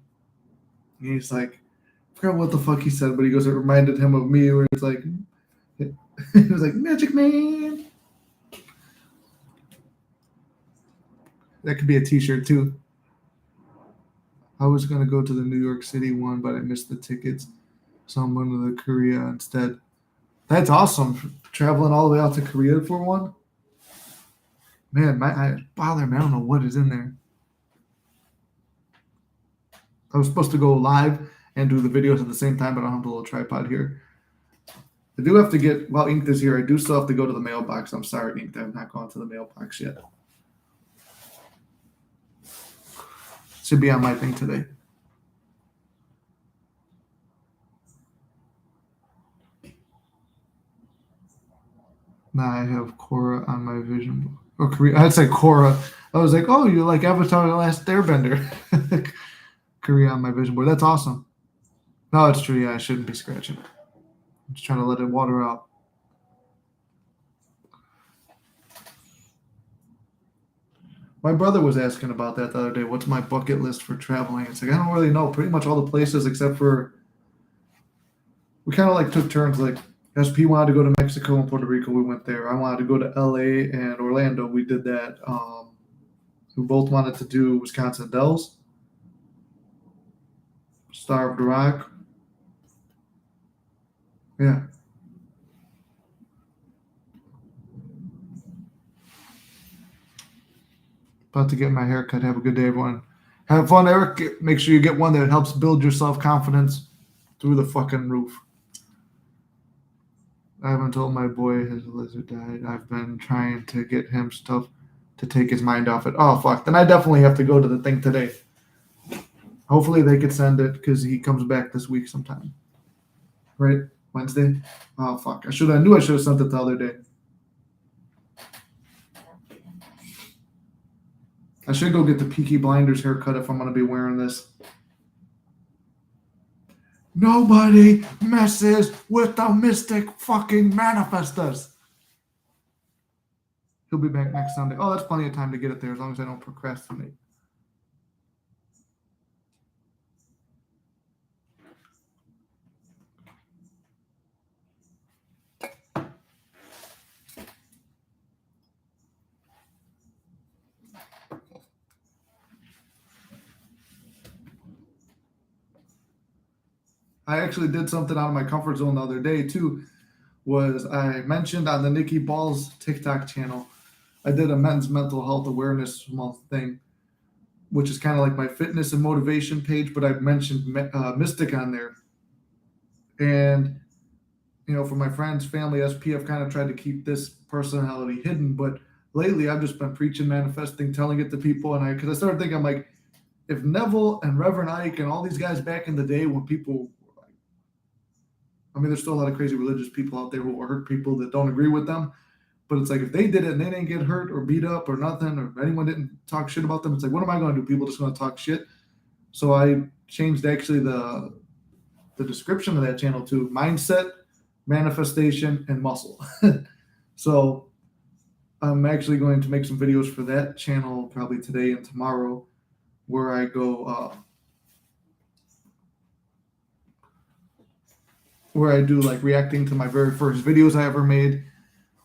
And he's like, I forgot what the fuck he said, but he goes, it reminded him of me, where it's like, he was like, Magic Man. That could be a t-shirt too. I was going to go to the New York City one, but I missed the tickets. So I'm going to the Korea instead. That's awesome. Traveling all the way out to Korea for one. Man, man, I don't know what is in there. I was supposed to go live and do the videos at the same time, but I don't have the little tripod here. I do have to get, while Inked is here, I do still have to go to the mailbox. I'm sorry, Inked, I've not gone to the mailbox yet. Should be on my thing today. Now I have Korra on my vision board. Or Korea. I'd say Korra. I was like, oh, you like Avatar: The Last Airbender. Korea on my vision board. That's awesome. No, it's true. Yeah, I shouldn't be scratching it. I'm just trying to let it water out. My brother was asking about that the other day. What's my bucket list for traveling? It's like, I don't really know. Pretty much all the places except for, we kind of like took turns. Like SP wanted to go to Mexico and Puerto Rico. We went there. I wanted to go to LA and Orlando. We did that. We both wanted to do Wisconsin Dells. Starved Rock. Yeah. About to get my hair cut. Have a good day, everyone. Have fun, Eric. Make sure you get one that helps build your self confidence through the fucking roof. I haven't told my boy his lizard died. I've been trying to get him stuff to take his mind off it. Oh, fuck. Then I definitely have to go to the thing today. Hopefully they could send it because he comes back this week sometime. Right? Wednesday? Oh, fuck. I knew I should have sent it the other day. I should go get the Peaky Blinders haircut if I'm going to be wearing this. Nobody messes with the mystic fucking manifestors. He'll be back next Sunday. Oh, that's plenty of time to get it there as long as I don't procrastinate. I actually did something out of my comfort zone the other day too. Was I mentioned on the Nikki Balls TikTok channel, I did a men's mental health awareness month thing, which is kind of like my fitness and motivation page, but I mentioned Mystic on there. And, you know, for my friends, family, SP, I've kind of tried to keep this personality hidden, but lately I've just been preaching, manifesting, telling it to people. And because I started thinking, I'm like, if Neville and Reverend Ike and all these guys back in the day when people, I mean, there's still a lot of crazy religious people out there who will hurt people that don't agree with them. But it's like if they did it and they didn't get hurt or beat up or nothing, or anyone didn't talk shit about them, it's like, what am I going to do? People just going to talk shit. So I changed actually the description of that channel to mindset, manifestation, and muscle. So I'm actually going to make some videos for that channel probably today and tomorrow, where I go. Where I do like reacting to my very first videos I ever made,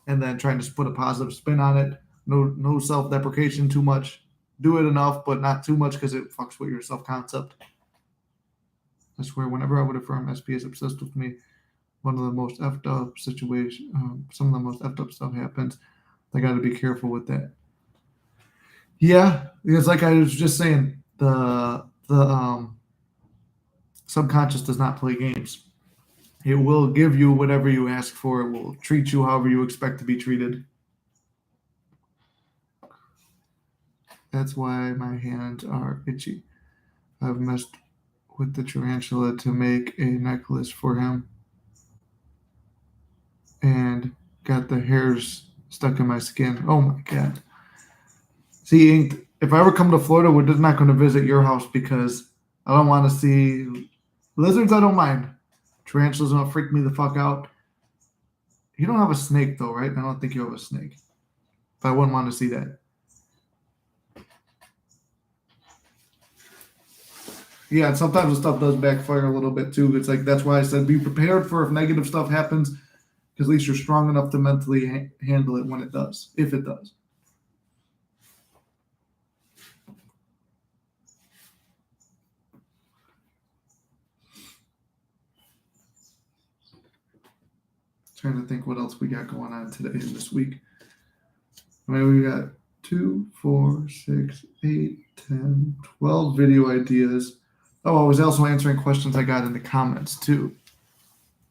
and then trying to put a positive spin on it. No self-deprecation too much. Do it enough, but not too much because it fucks with your self-concept. I swear, whenever I would affirm SP is obsessed with me, one of the most effed up situations, some of the most effed up stuff happens. I got to be careful with that. Yeah, because like I was just saying, the subconscious does not play games. It will give you whatever you ask for. It will treat you however you expect to be treated. That's why my hands are itchy. I've messed with the tarantula to make a necklace for him and got the hairs stuck in my skin. Oh my God. See, Inked, if I ever come to Florida, we're just not going to visit your house because I don't want to see lizards. I don't mind. Tarantulas don't freak me the fuck out. You don't have a snake though, right? I don't think you have a snake. But I wouldn't want to see that. Yeah, and sometimes the stuff does backfire a little bit too. It's like that's why I said be prepared for if negative stuff happens, because at least you're strong enough to mentally handle it when it does, if it does. Trying to think what else we got going on today and this week. I mean, we got 2, 4, 6, 8, 10, 12 video ideas. Oh, I was also answering questions I got in the comments too.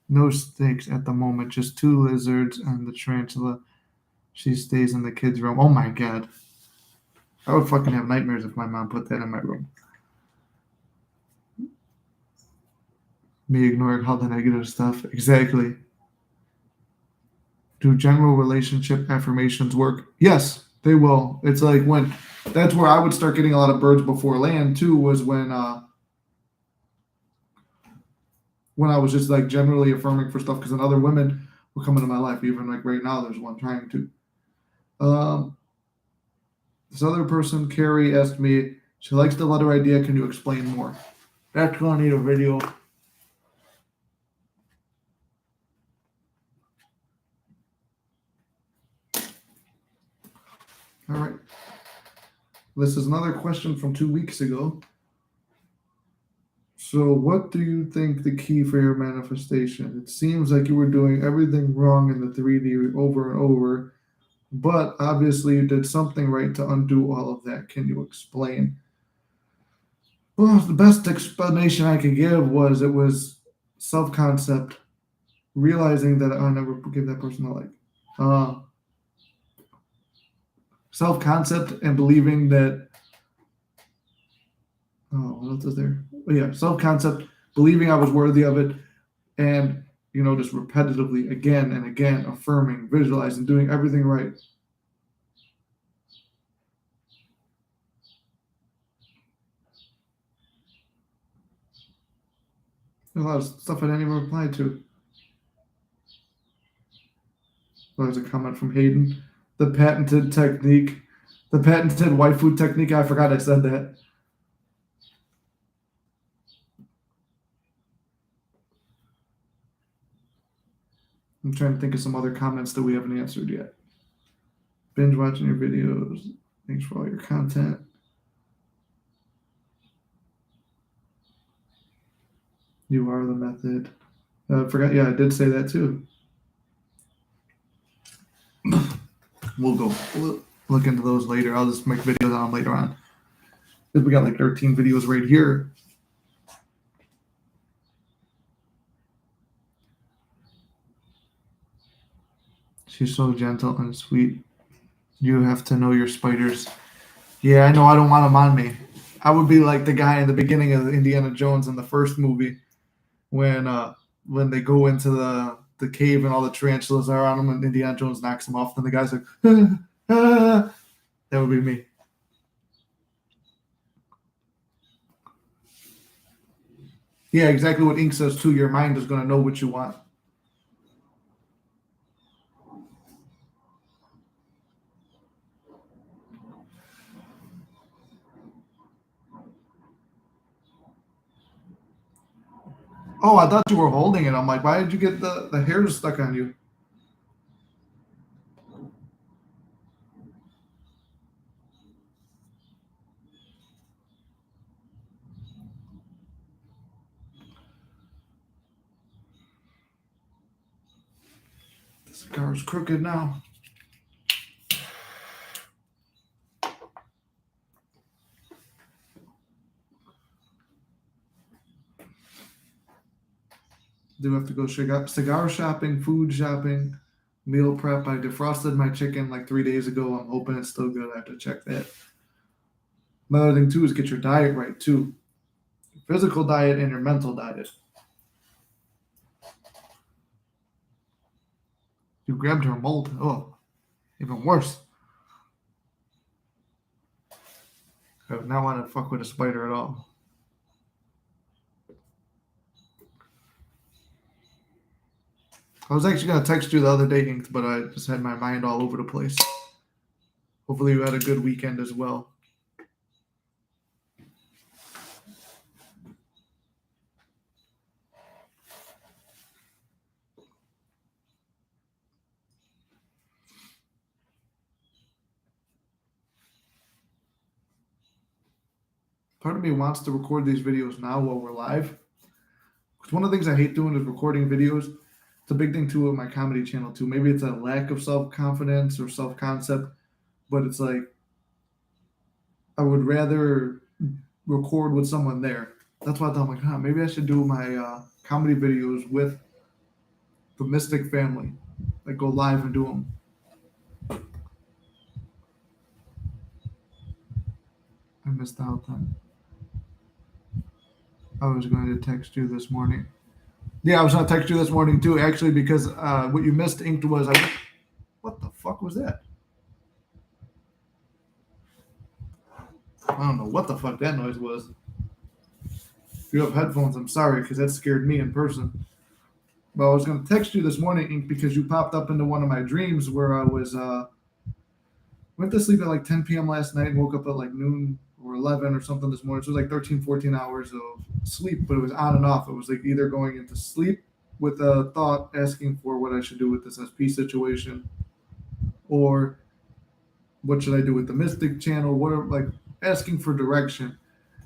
No snakes at the moment, just 2 lizards and the tarantula. She stays in the kids' room. Oh my God. I would fucking have nightmares if my mom put that in my room. Me ignoring all the negative stuff. Exactly. Do general relationship affirmations work? Yes, they will. It's like that's where I would start getting a lot of birds before land too, was when I was just like generally affirming for stuff because then other women will come into my life. Even like right now, there's one trying to. This other person, Carrie, asked me, she likes the letter idea. Can you explain more? That's going to need a video. All right. This is another question from 2 weeks ago. So, what do you think the key for your manifestation? It seems like you were doing everything wrong in the 3D over and over, but obviously you did something right to undo all of that. Can you explain? Well, the best explanation I could give was it was self concept, realizing that I'll never give that person a like. Uh, Self concept and believing that, oh, what else is there? Oh, yeah, self concept, believing I was worthy of it, and just repetitively again and again affirming, visualizing, doing everything right. There's a lot of stuff I didn't even reply to. There's a comment from Hayden. The patented technique, the patented waifu technique. I forgot I said that. I'm trying to think of some other comments that we haven't answered yet. Binge watching your videos. Thanks for all your content. You are the method. Forgot. Yeah, I did say that too. We'll look into those later. I'll just make videos on them later on. Because we got like 13 videos right here. She's so gentle and sweet. You have to know your spiders. Yeah, I know. I don't want them on me. I would be like the guy in the beginning of Indiana Jones in the first movie when they go into the cave and all the tarantulas are on them and Indiana Jones knocks them off. Then the guy's like, ah. That would be me. Yeah, exactly what Ink says too. Your mind is going to know what you want. Oh, I thought you were holding it. I'm like, why did you get the hairs stuck on you? The cigar's crooked now. Do have to go cigar shopping, food shopping, meal prep. I defrosted my chicken like 3 days ago. I'm hoping it's still good. I have to check that. Another thing too is get your diet right too. Your physical diet and your mental diet. You grabbed her mold. Oh, even worse. I would not want to fuck with a spider at all. I was actually going to text you the other day, Inked, but I just had my mind all over the place. Hopefully you had a good weekend as well. Part of me wants to record these videos now while we're live. Because one of the things I hate doing is recording videos. It's a big thing too with my comedy channel too. Maybe it's a lack of self-confidence or self-concept, but it's like I would rather record with someone there. That's why I thought, I'm like, maybe I should do my comedy videos with the Mystic family. Like go live and do them. I missed out then. I was going to text you this morning. Yeah, I was going to text you this morning too, actually, because what you missed, Inked, was what the fuck was that? I don't know what the fuck that noise was. If you have headphones, I'm sorry, because that scared me in person. But I was going to text you this morning, Ink, because you popped up into one of my dreams where I was went to sleep at like 10 p.m. last night and woke up at like noon or 11 or something this morning. So it was like 13, 14 hours of sleep, but it was on and off. It was like either going into sleep with a thought asking for what I should do with this SP situation, or what should I do with the Mystic channel, what are like asking for direction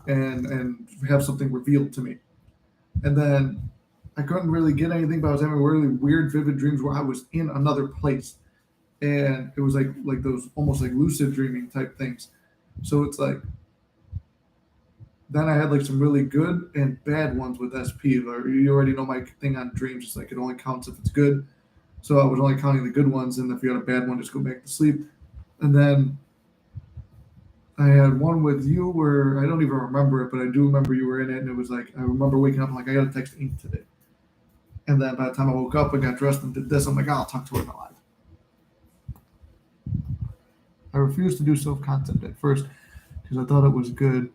and have something revealed to me. And then I couldn't really get anything, but I was having really weird, vivid dreams where I was in another place, and it was like those almost like lucid dreaming type things. So it's like then I had like some really good and bad ones with SP. Or you already know my thing on dreams. It's like it only counts if it's good. So I was only counting the good ones, and if you had a bad one, just go back to sleep. And then I had one with you where I don't even remember it, but I do remember you were in it, and it was like I remember waking up and like I got to text Ink today. And then by the time I woke up and got dressed and did this, I'm like, oh, I'll talk to her in the live. I refused to do self-concept at first because I thought it was good,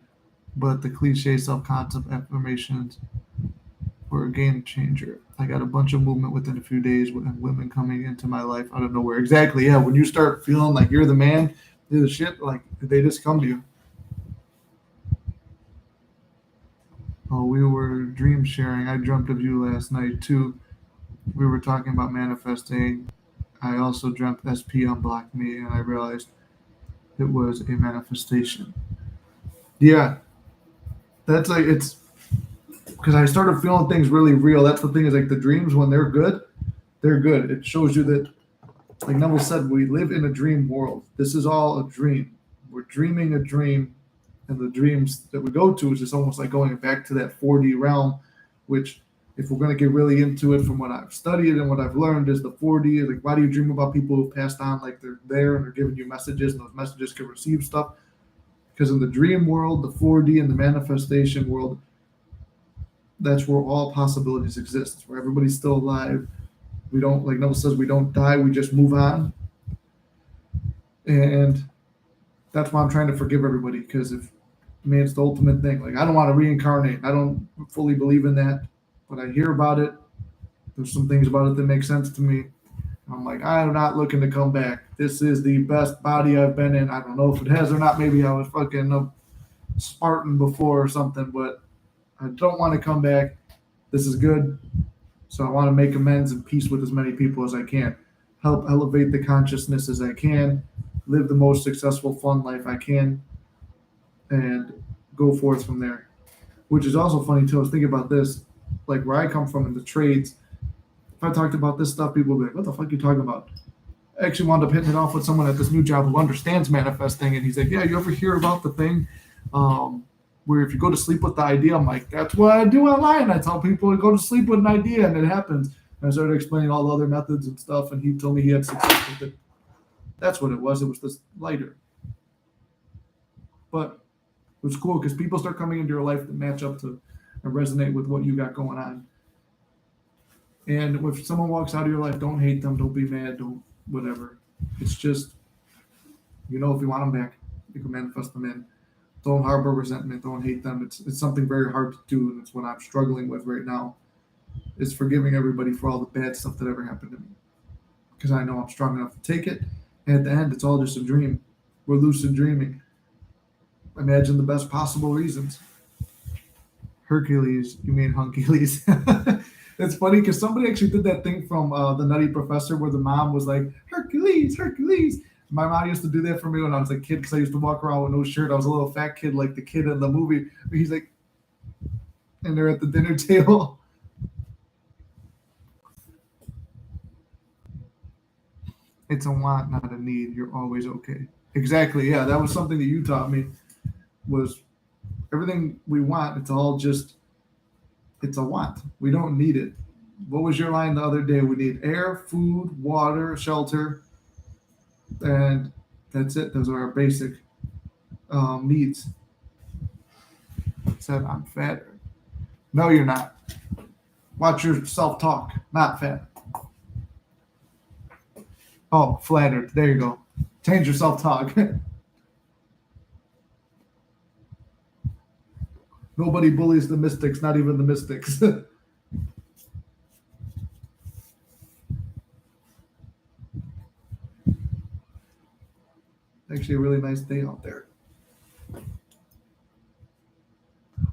but the cliche self-concept affirmations were a game changer. I got a bunch of movement within a few days and women coming into my life out of nowhere. Exactly, yeah. When you start feeling like you're the man, you're the shit, like they just come to you. Oh, we were dream sharing. I dreamt of you last night too. We were talking about manifesting. I also dreamt SP unblocked me, and I realized it was a manifestation. Yeah, that's like it's because I started feeling things really real. That's the thing is like the dreams when they're good, they're good. It shows you that, like Neville said, we live in a dream world. This is all a dream. We're dreaming a dream, and the dreams that we go to is just almost like going back to that 4D realm, which, if we're going to get really into it from what I've studied and what I've learned, is the 4D. Like, why do you dream about people who passed on? Like, they're there and they're giving you messages, and those messages can receive stuff. Because in the dream world, the 4D, and the manifestation world, that's where all possibilities exist. It's where everybody's still alive. We don't, like Neville says, we don't die. We just move on. And that's why I'm trying to forgive everybody. Because it's the ultimate thing. Like, I don't want to reincarnate. I don't fully believe in that, but I hear about it. There's some things about it that make sense to me. I'm like, I'm not looking to come back. This is the best body I've been in. I don't know if it has or not. Maybe I was fucking a Spartan before or something, but I don't want to come back. This is good. So I want to make amends and peace with as many people as I can. Help elevate the consciousness as I can. Live the most successful, fun life I can. And go forth from there. Which is also funny too. I was thinking about this. Like where I come from in the trades, if I talked about this stuff, people would be like, what the fuck are you talking about? I actually wound up hitting it off with someone at this new job who understands manifesting. And he's like, yeah, you ever hear about the thing where if you go to sleep with the idea? I'm like, that's what I do online. I tell people to go to sleep with an idea and it happens. And I started explaining all the other methods and stuff. And he told me he had success with it. That's what it was. It was this lighter. But it was cool because people start coming into your life that match up to and resonate with what you got going on. And if someone walks out of your life, don't hate them, don't be mad, don't whatever. It's just, if you want them back, you can manifest them in. Don't harbor resentment, don't hate them. It's something very hard to do, and it's what I'm struggling with right now, is forgiving everybody for all the bad stuff that ever happened to me. Because I know I'm strong enough to take it, and at the end, it's all just a dream. We're lucid dreaming. Imagine the best possible reasons. Hercules, you mean Huncules. It's funny because somebody actually did that thing from the Nutty Professor where the mom was like, Hercules, Hercules. My mom used to do that for me when I was a kid because I used to walk around with no shirt. I was a little fat kid like the kid in the movie. He's like, and they're at the dinner table. It's a want, not a need. You're always okay. Exactly. Yeah, that was something that you taught me. Was everything we want? It's all just. It's a want. We don't need it. What was your line the other day? We need air, food, water, shelter, and that's it. Those are our basic needs. Said I'm fat. No, you're not. Watch your self-talk. Not fat. Oh, flattered. There you go. Change your self-talk. Nobody bullies the mystics, not even the mystics. Actually, a really nice day out there.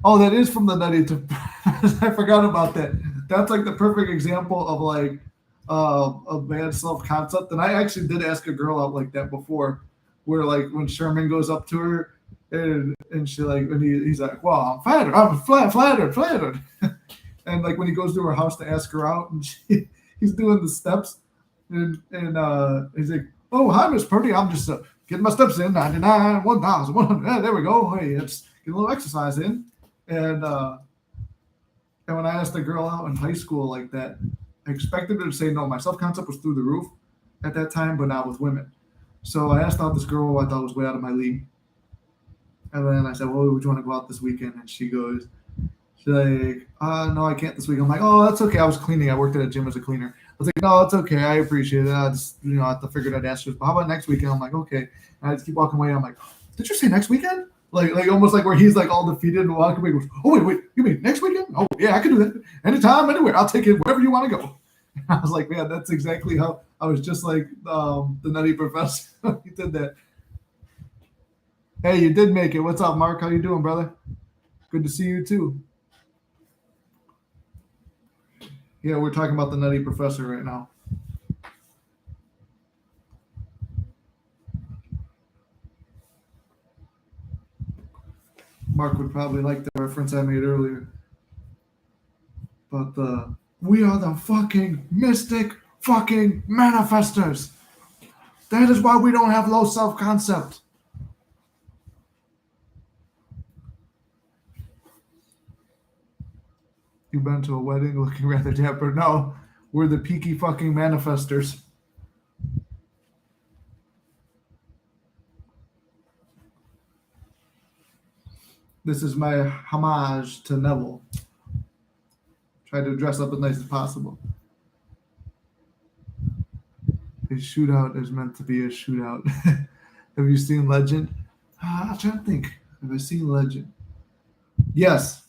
Oh, that is from the Nutty to. I forgot about that. That's like the perfect example of like a bad self-concept. And I actually did ask a girl out like that before, where like when Sherman goes up to her and she like, and he's like, well, I'm flattered. I'm flattered. And like when he goes to her house to ask her out, and he's doing the steps, and he's like, "Oh, hi, Miss Purdy. I'm just getting my steps in. 99, 1,100. Yeah, there we go. Hey, let's get a little exercise in." And uh, and when I asked a girl out in high school like that, I expected her to say no. My self concept was through the roof at that time, but not with women. So I asked out this girl who I thought was way out of my league. And then I said, "Well, would you want to go out this weekend?" And she's like, no, I can't this week. I'm like, "Oh, that's okay. I was cleaning. I worked at a gym as a cleaner." I was like, "No, it's okay. I appreciate it. I just, I figured I'd ask you. But how about next weekend?" I'm like, "Okay." And I just keep walking away. I'm like, "Did you say next weekend?" Like almost like where he's like all defeated and walking away. Goes, "Oh, wait. You mean next weekend? Oh, yeah, I can do that. Anytime, anywhere. I'll take it wherever you want to go." And I was like, "Man, that's exactly how I was just like the Nutty Professor." He did that. Hey, you did make it. What's up, Mark? How you doing, brother? Good to see you too. Yeah, we're talking about the Nutty Professor right now. Mark would probably like the reference I made earlier. But we are the fucking mystic fucking manifestors. That is why we don't have low self concept. You've been to a wedding looking rather dapper. No, we're the peaky fucking manifestors. This is my homage to Neville. Try to dress up as nice as possible. A shootout is meant to be a shootout. Have you seen Legend? I'm trying to think. Have I seen Legend? Yes.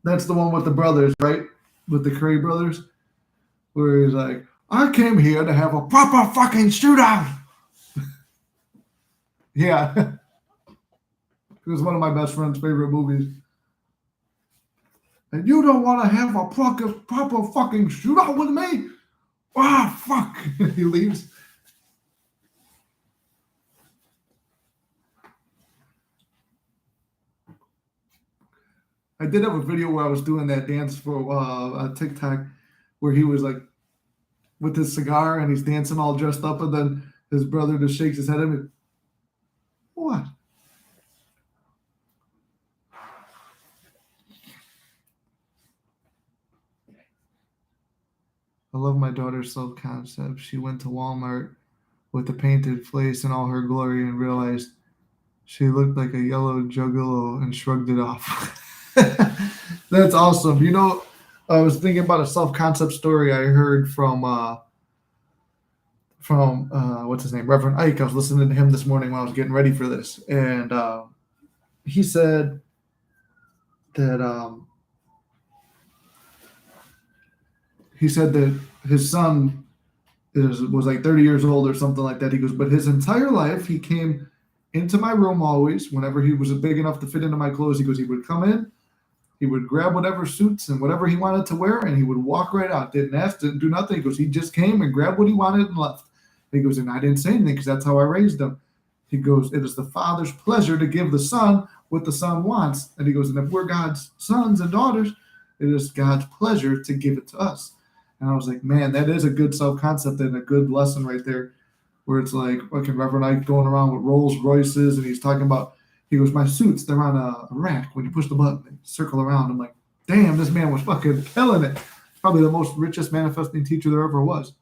That's the one with the brothers, right? With the Curry brothers? Where he's like, "I came here to have a proper fucking shootout." Yeah. It was one of my best friend's favorite movies. "And you don't want to have a proper fucking shootout with me?" Ah, fuck. He leaves. I did have a video where I was doing that dance for TikTok where he was like with his cigar and he's dancing all dressed up, and then his brother just shakes his head at me. What? I love my daughter's self concept. She went to Walmart with a painted face in all her glory and realized she looked like a yellow juggalo and shrugged it off. That's awesome. I was thinking about a self concept story I heard from what's his name, Reverend Ike. I was listening to him this morning when I was getting ready for this, and he said that his son was like 30 years old or something like that. He goes, but his entire life he came into my room always whenever he was big enough to fit into my clothes. He goes, he would come in, he would grab whatever suits and whatever he wanted to wear, and he would walk right out. Didn't ask, didn't do nothing. He goes, he just came and grabbed what he wanted and left. He goes, and I didn't say anything because that's how I raised him. He goes, it is the Father's pleasure to give the Son what the Son wants. And he goes, and if we're God's sons and daughters, it is God's pleasure to give it to us. And I was like, man, that is a good self-concept and a good lesson right there, where it's like fucking Reverend Ike going around with Rolls Royces, and he's talking about, he goes, my suits, they're on a rack. When you push the button, they circle around. I'm like, damn, this man was fucking killing it. Probably the most richest manifesting teacher there ever was.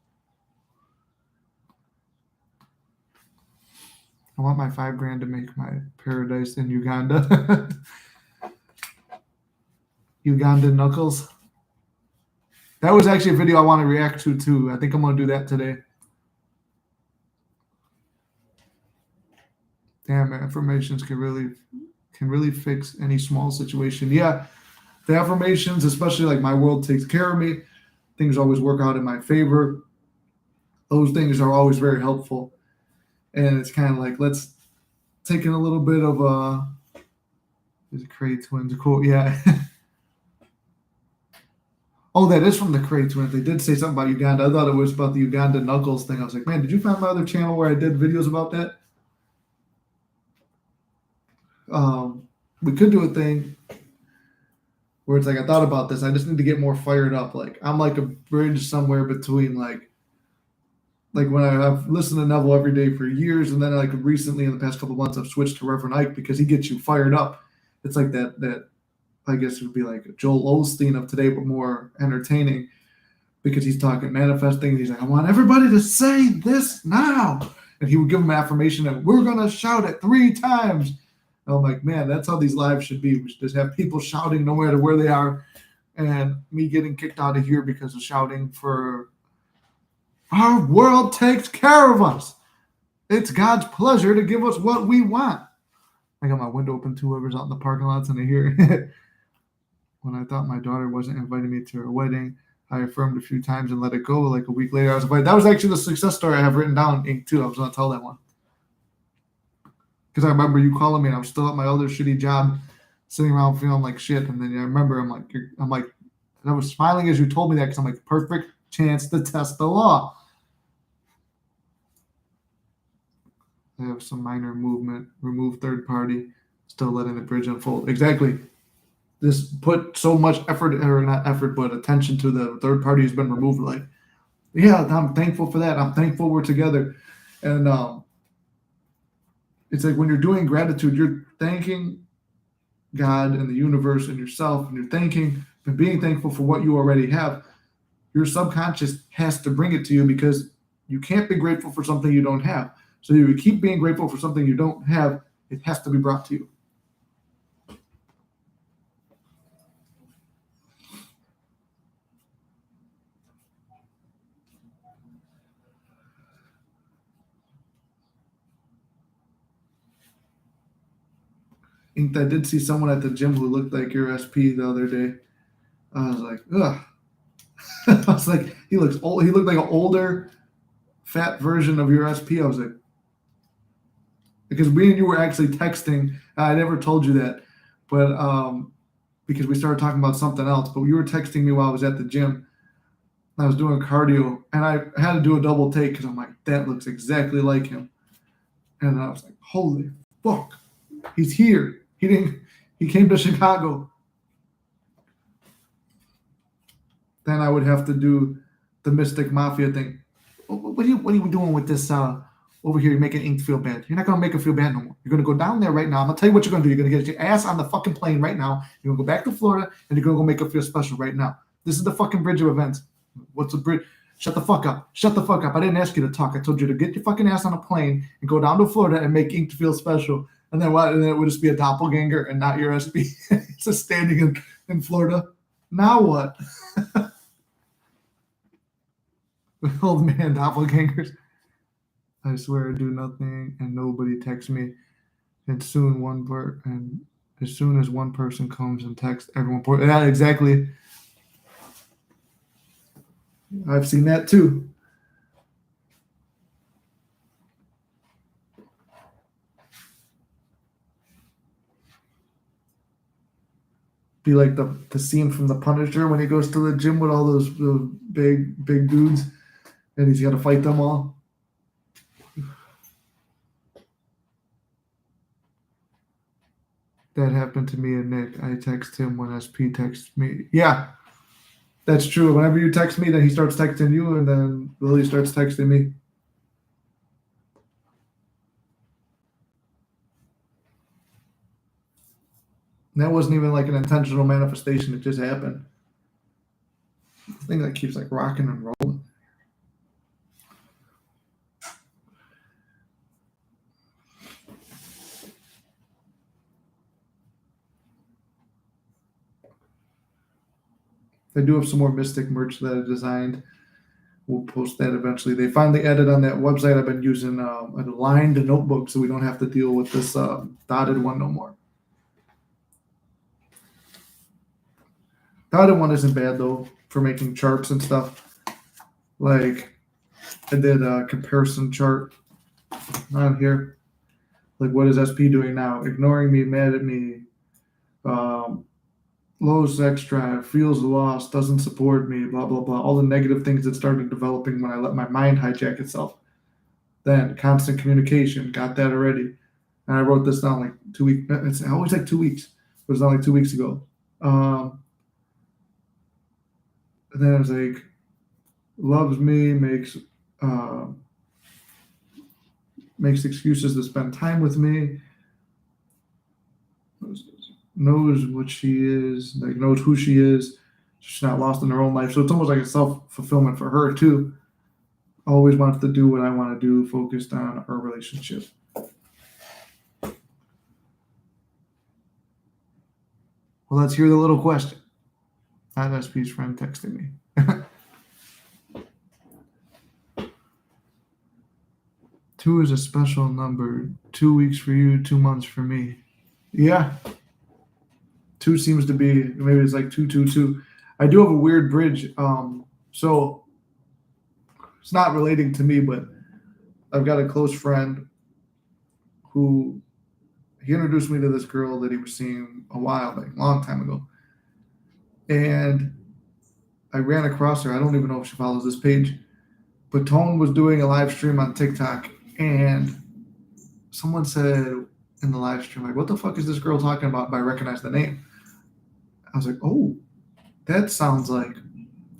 I want my $5,000 to make my paradise in Uganda. Uganda knuckles. That was actually a video I want to react to too. I think I'm gonna do that today. Damn, affirmations can really fix any small situation. Yeah, the affirmations, especially like my world takes care of me, things always work out in my favor. Those things are always very helpful. And it's kind of like, let's take in a little bit of there's a Cray Twins quote. Yeah. Oh, that is from the Cray Twins. They did say something about Uganda. I thought it was about the Uganda knuckles thing. I was like, man, did you find my other channel where I did videos about that? We could do a thing where it's like I thought about this. I just need to get more fired up. Like I'm like a bridge somewhere between like when I've listened to Neville every day for years, and then like recently in the past couple of months I've switched to Reverend Ike because he gets you fired up. It's like that I guess it would be like Joel Osteen of today, but more entertaining because he's talking manifesting. He's like, I want everybody to say this now. And he would give them affirmation and we're going to shout it 3 times. And I'm like, man, that's how these lives should be. We should just have people shouting no matter where they are. And me getting kicked out of here because of shouting for our world takes care of us. It's God's pleasure to give us what we want. I got my window open to whoever's out in the parking lots and I hear it. When I thought my daughter wasn't inviting me to her wedding, I affirmed a few times and let it go. Like a week later, I was invited. That was actually the success story I have written down, Ink, too. I was going to tell that one. Because I remember you calling me and I was still at my other shitty job, sitting around feeling like shit. And then I remember I'm like, and I was smiling as you told me that because I'm like, perfect chance to test the law. I have some minor movement, remove third party, still letting the bridge unfold. Exactly. This put so much effort, or not effort, but attention to the third party has been removed. Like, yeah, I'm thankful for that. I'm thankful we're together. And it's like when you're doing gratitude, you're thanking God and the universe and yourself, and you're thanking and being thankful for what you already have. Your subconscious has to bring it to you because you can't be grateful for something you don't have. So you keep being grateful for something you don't have, it has to be brought to you. Ink, I did see someone at the gym who looked like your SP the other day. I was like, ugh. I was like, he looks old. He looked like an older, fat version of your SP. I was like, because me and you were actually texting. I never told you that, but because we started talking about something else. But you were texting me while I was at the gym. I was doing cardio, and I had to do a double take because I'm like, that looks exactly like him. And I was like, holy fuck, he's here. He came to Chicago. Then I would have to do the Mystic Mafia thing. What are you doing with this over here? You're making Ink feel bad. You're not gonna make her feel bad no more. You're gonna go down there right now. I'm gonna tell you what you're gonna do. You're gonna get your ass on the fucking plane right now. You're gonna go back to Florida and you're gonna go make her feel special right now. This is the fucking bridge of events. What's a bridge? Shut the fuck up. Shut the fuck up. I didn't ask you to talk. I told you to get your fucking ass on a plane and go down to Florida and make Ink feel special. And then what? And then it would just be a doppelganger and not your SP. It's just standing in Florida. Now what? Old man doppelgangers. I swear I do nothing and nobody texts me. And as soon as one person comes and texts everyone. Yeah, exactly. I've seen that too. Be like the scene from The Punisher when he goes to the gym with all those big dudes, and he's got to fight them all. That happened to me and Nick. I text him when SP texts me. Yeah, that's true. Whenever you text me, then he starts texting you, and then Lily starts texting me. And that wasn't even like an intentional manifestation. It just happened. The thing that keeps like rocking and rolling. I do have some more Mystic merch that I designed. We'll post that eventually. They finally added on that website. I've been using a lined notebook so we don't have to deal with this dotted one no more. Dotted one isn't bad though for making charts and stuff. Like I did a comparison chart on here. Like what is SP doing now? Ignoring me, mad at me, low sex drive, feels lost, doesn't support me, blah, blah, blah. All the negative things that started developing when I let my mind hijack itself. Then constant communication, got that already. And I wrote this down like 2 weeks. It's always like 2 weeks. It was not like 2 weeks ago. And then it's like, loves me, uh, makes excuses to spend time with me, knows what she is, like knows who she is. She's not lost in her own life. So it's almost like a self-fulfillment for her too. Always wants to do what I want to do, focused on our relationship. Well, let's hear the little question. That SP's friend texted me. 2 is a special number. 2 weeks for you, 2 months for me. Yeah. 2 seems to be, maybe it's like 222. I do have a weird bridge. So it's not relating to me, but I've got a close friend who he introduced me to this girl that he was seeing a long time ago. And I ran across her. I don't even know if she follows this page, but Tone was doing a live stream on TikTok, and someone said in the live stream, like, what the fuck is this girl talking about? But I recognized the name. I was like, oh, that sounds like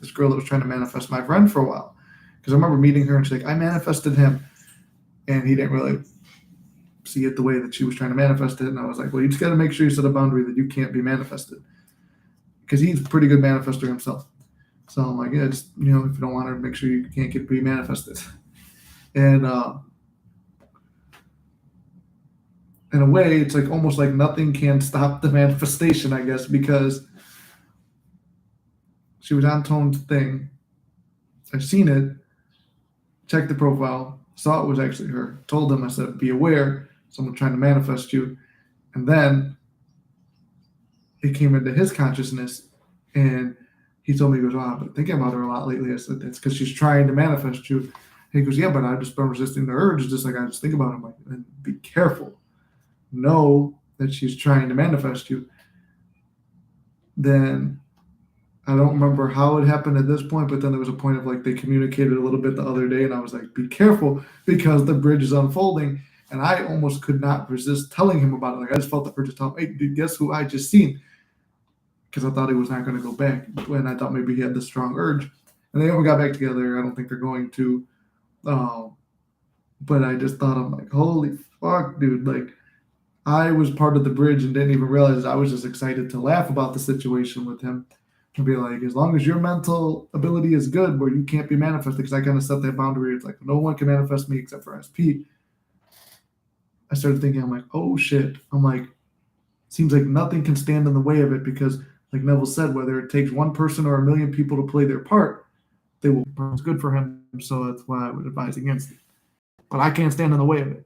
this girl that was trying to manifest my friend for a while. Because I remember meeting her and she's like, I manifested him. And he didn't really see it the way that she was trying to manifest it. And I was like, well, you just got to make sure you set a boundary that you can't be manifested. Because he's a pretty good manifester himself. So I'm like, yeah, just, if you don't want to, make sure you can't be manifested. And in a way, it's like almost like nothing can stop the manifestation, I guess, because she was on Tone's thing. I've seen it, checked the profile, saw it was actually her, told them, I said, be aware, someone trying to manifest you. And then it came into his consciousness, and he told me, he goes, I've been thinking about her a lot lately. I said, it's because she's trying to manifest you. And he goes, yeah, but I've just been resisting the urge, just like I just think about him. Like, and be careful. Know that she's trying to manifest you. Then I don't remember how it happened at this point, but then there was a point of like they communicated a little bit the other day, and I was like, be careful because the bridge is unfolding. And I almost could not resist telling him about it. Like I just felt the urge to tell him, hey, dude, guess who I just seen? Because I thought he was not going to go back. And I thought maybe he had this strong urge. And they never got back together. I don't think they're going to. But I just thought, I'm like, holy fuck, dude. Like, I was part of the bridge and didn't even realize I was just excited to laugh about the situation with him and be like, as long as your mental ability is good where you can't be manifested, because I kind of set that boundary. It's like, no one can manifest me except for SP. I started thinking, I'm like, oh shit. I'm like, seems like nothing can stand in the way of it because, like Neville said, whether it takes one person or a million people to play their part, they will. It's good for him. So that's why I would advise against it. But I can't stand in the way of it.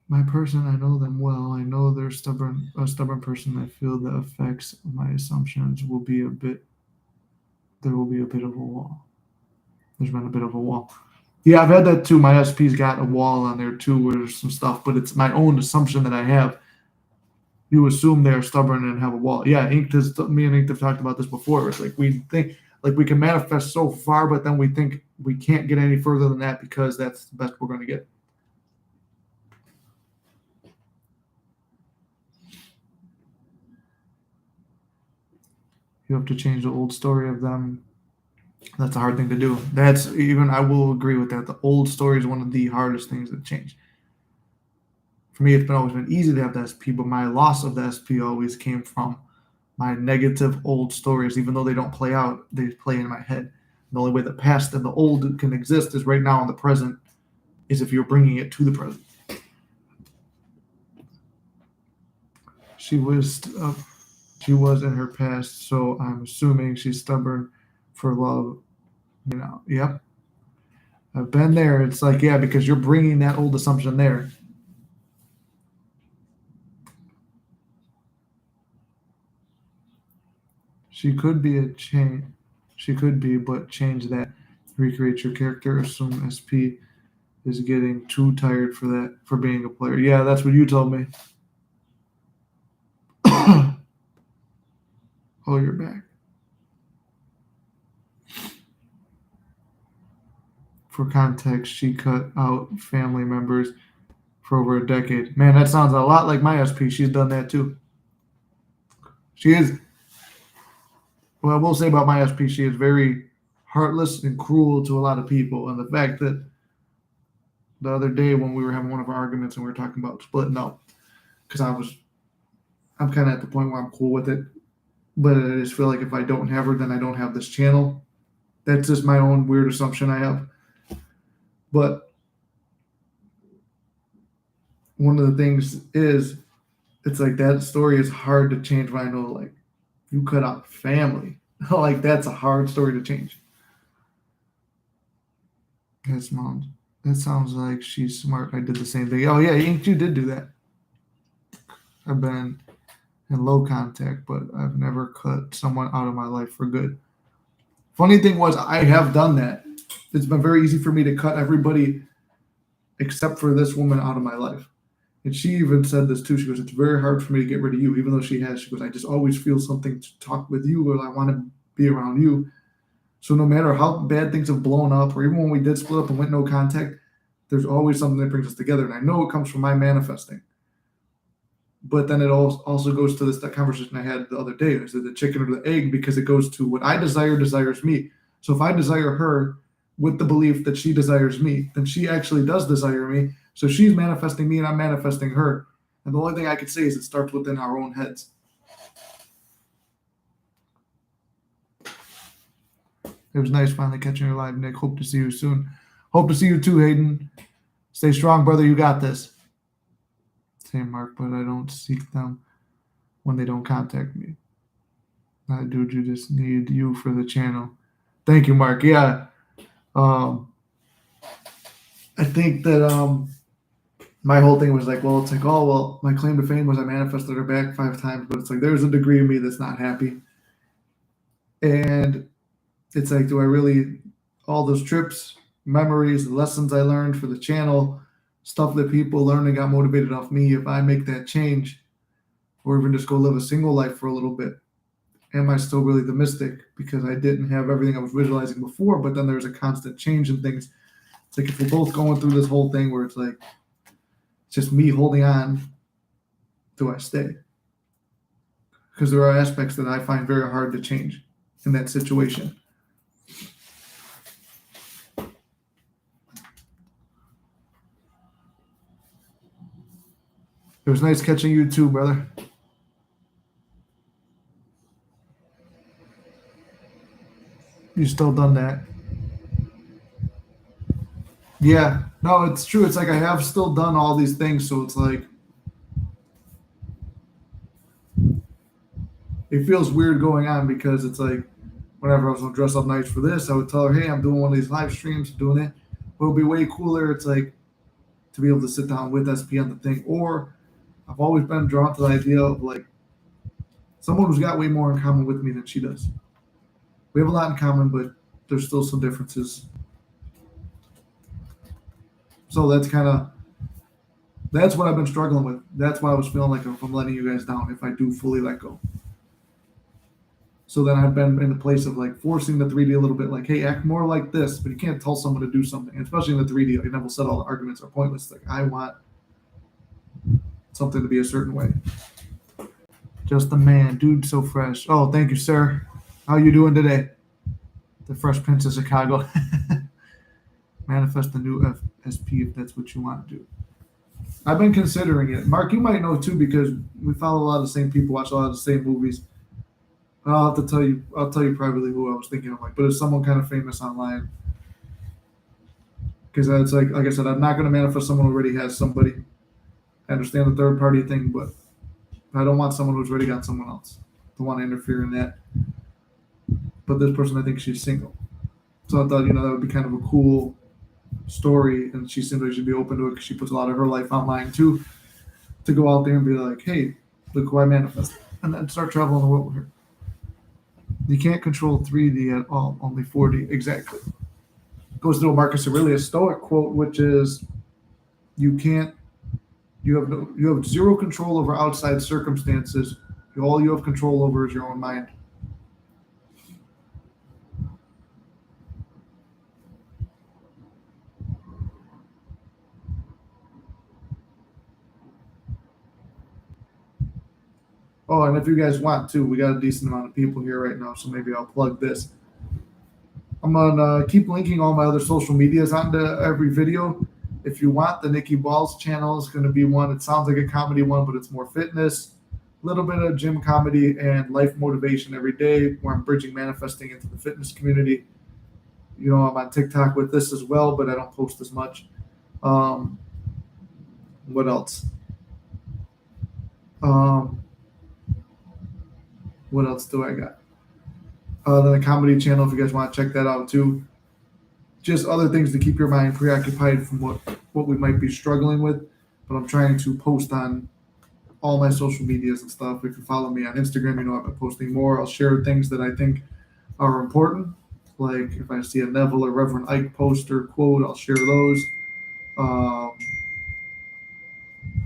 My person, I know them well. I know they're a stubborn person. I feel the effects of my assumptions there will be a bit of a wall. There's been a bit of a wall. Yeah, I've had that too. My SP's got a wall on there too where there's some stuff, but it's my own assumption that I have. You assume they're stubborn and have a wall. Yeah, me and Ink have talked about this before. It's like we think like we can manifest so far, but then we think we can't get any further than that because that's the best we're going to get. You have to change the old story of them. That's a hard thing to do. I will agree with that. The old story is one of the hardest things to change. For me, it's always been easy to have the SP, but my loss of the SP always came from my negative old stories. Even though they don't play out, they play in my head. The only way the past and the old can exist is right now in the present, is if you're bringing it to the present. She was in her past, so I'm assuming she's stubborn for love. Yep. I've been there. It's like, yeah, because you're bringing that old assumption there. She could be a change. She could be, but change that. Recreate your character. Assume SP is getting too tired for being a player. Yeah, that's what you told me. Oh, you're back. For context, she cut out family members for over a decade. Man, that sounds a lot like my SP. She's done that too. She is. Well, I will say about my SP, she is very heartless and cruel to a lot of people. And the fact that the other day when we were having one of our arguments and we were talking about splitting up, because I'm kind of at the point where I'm cool with it, but I just feel like if I don't have her, then I don't have this channel. That's just my own weird assumption I have. But one of the things is, it's like that story is hard to change when I know, like, you cut out family. Like, that's a hard story to change. Yes, mom. That sounds like she's smart. I did the same thing. Oh, yeah, you did do that. I've been in low contact, but I've never cut someone out of my life for good. Funny thing was, I have done that. It's been very easy for me to cut everybody except for this woman out of my life. And she even said this too. She goes, "It's very hard for me to get rid of you, even though she has." She goes, "I just always feel something to talk with you, or I want to be around you. So no matter how bad things have blown up, or even when we did split up and went no contact, there's always something that brings us together." And I know it comes from my manifesting. But then it also goes to that conversation I had the other day. Is it the chicken or the egg? Because it goes to what I desire desires me. So if I desire her with the belief that she desires me, then she actually does desire me. So she's manifesting me and I'm manifesting her. And the only thing I could say is it starts within our own heads. It was nice finally catching you live, Nick. Hope to see you soon. Hope to see you too, Hayden. Stay strong, brother. You got this. Same, Mark, but I don't seek them when they don't contact me. Dude, you just need you for the channel. Thank you, Mark. Yeah. I think that my whole thing was like, well, it's like, oh, well, my claim to fame was I manifested her back 5 times, but it's like there's a degree of me that's not happy. And it's like, do I really, all those trips, memories, the lessons I learned for the channel, stuff that people learned and got motivated off me, if I make that change or even just go live a single life for a little bit, am I still really the mystic? Because I didn't have everything I was visualizing before, but then there's a constant change in things. It's like if we're both going through this whole thing where it's like, it's just me holding on, do I stay? Because there are aspects that I find very hard to change in that situation. It was nice catching you too, brother. You still done that. Yeah, no, it's true. It's like I have still done all these things, so it's like it feels weird going on because it's like whenever I was gonna dress up nice for this, I would tell her, "Hey, I'm doing one of these live streams, doing it." But it'll be way cooler. It's like to be able to sit down with SP on the thing. Or I've always been drawn to the idea of like someone who's got way more in common with me than she does. We have a lot in common, but there's still some differences. So that's what I've been struggling with. That's why I was feeling like if I'm letting you guys down, if I do fully let go. So then I've been in the place of like forcing the 3D a little bit, like, hey, act more like this, but you can't tell someone to do something, and especially in the 3D. Like Neville said, all the arguments are pointless. Like I want something to be a certain way. Just the man, dude, so fresh. Oh, thank you, sir. How you doing today? The Fresh Prince of Chicago. Manifest the new FSP if that's what you want to do. I've been considering it. Mark, you might know too because we follow a lot of the same people, watch a lot of the same movies. I'll have to tell you. I'll tell you privately who I was thinking of, like, but it's someone kind of famous online. Because it's like I said, I'm not going to manifest someone who already has somebody. I understand the third party thing, but I don't want someone who's already got someone else to want to interfere in that. But this person, I think she's single, so I thought that would be kind of a cool story, and she seems like she'd be open to it because she puts a lot of her life online too. To go out there and be like, hey, look who I manifested, and then start traveling the world with her. You can't control 3D at all, only 4D. Exactly. Goes to a Marcus Aurelius Stoic quote, which is, you have zero control over outside circumstances. All you have control over is your own mind. Oh, and if you guys want to, we got a decent amount of people here right now, so maybe I'll plug this. I'm gonna keep linking all my other social medias onto every video. If you want, the Nikki Balls channel is going to be one. It sounds like a comedy one, but it's more fitness, a little bit of gym comedy, and life motivation every day, where I'm bridging manifesting into the fitness community. You know, I'm on TikTok with this as well, but I don't post as much. What else? What else do I got? Then the comedy channel, if you guys want to check that out too. Just other things to keep your mind preoccupied from what we might be struggling with. But I'm trying to post on all my social medias and stuff. If you follow me on Instagram, you know I've been posting more. I'll share things that I think are important. Like if I see a Neville or Reverend Ike post or quote, I'll share those.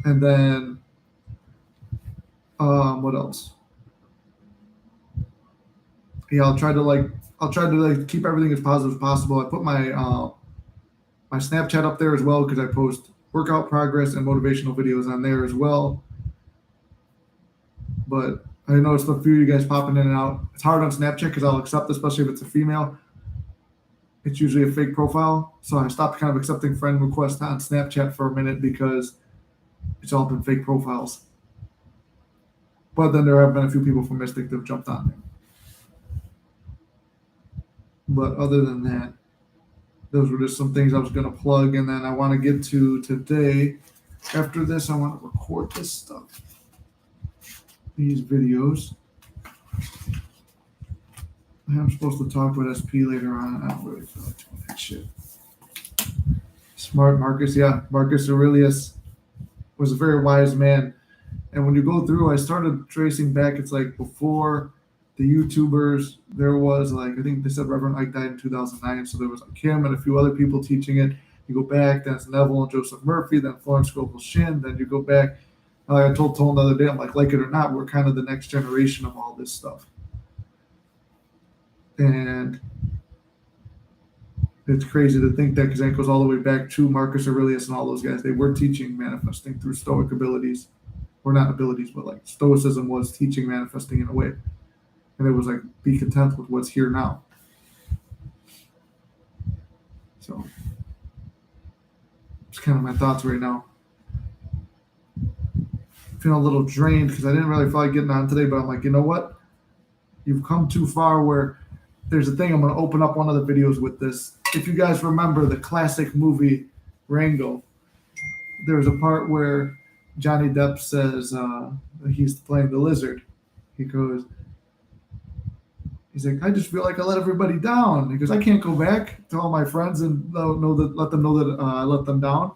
And then what else? Yeah, I'll try to keep everything as positive as possible. I put my Snapchat up there as well because I post workout progress and motivational videos on there as well. But I noticed a few of you guys popping in and out. It's hard on Snapchat because I'll accept, especially if it's a female. It's usually a fake profile, so I stopped kind of accepting friend requests on Snapchat for a minute because it's all been fake profiles. But then there have been a few people from Mystic that have jumped on there. But other than that, those were just some things I was going to plug. And then I want to get to today. After this, I want to record this stuff. These videos. I'm supposed to talk with SP later on. I don't really feel like doing that shit. Smart Marcus. Yeah, Marcus Aurelius was a very wise man. And when you go through, I started tracing back. It's like before the YouTubers, there was like, I think they said Reverend Ike died in 2009. So there was like him and a few other people teaching it. You go back, then it's Neville and Joseph Murphy, then Florence Scovel Shinn. Then you go back. I told Tone the other day, I'm like it or not, we're kind of the next generation of all this stuff. And it's crazy to think that because that goes all the way back to Marcus Aurelius and all those guys. They were teaching manifesting through Stoic abilities. Or not abilities, but like Stoicism was teaching manifesting in a way. And it was like, be content with what's here now. So, it's kind of my thoughts right now. Feeling a little drained because I didn't really feel like getting on today, but I'm like, you know what? You've come too far where there's a thing. I'm going to open up one of the videos with this. If you guys remember the classic movie Rango, there's a part where Johnny Depp says he's playing the lizard. He's like, I just feel like I let everybody down. He goes, I can't go back to all my friends and let them know that I let them down.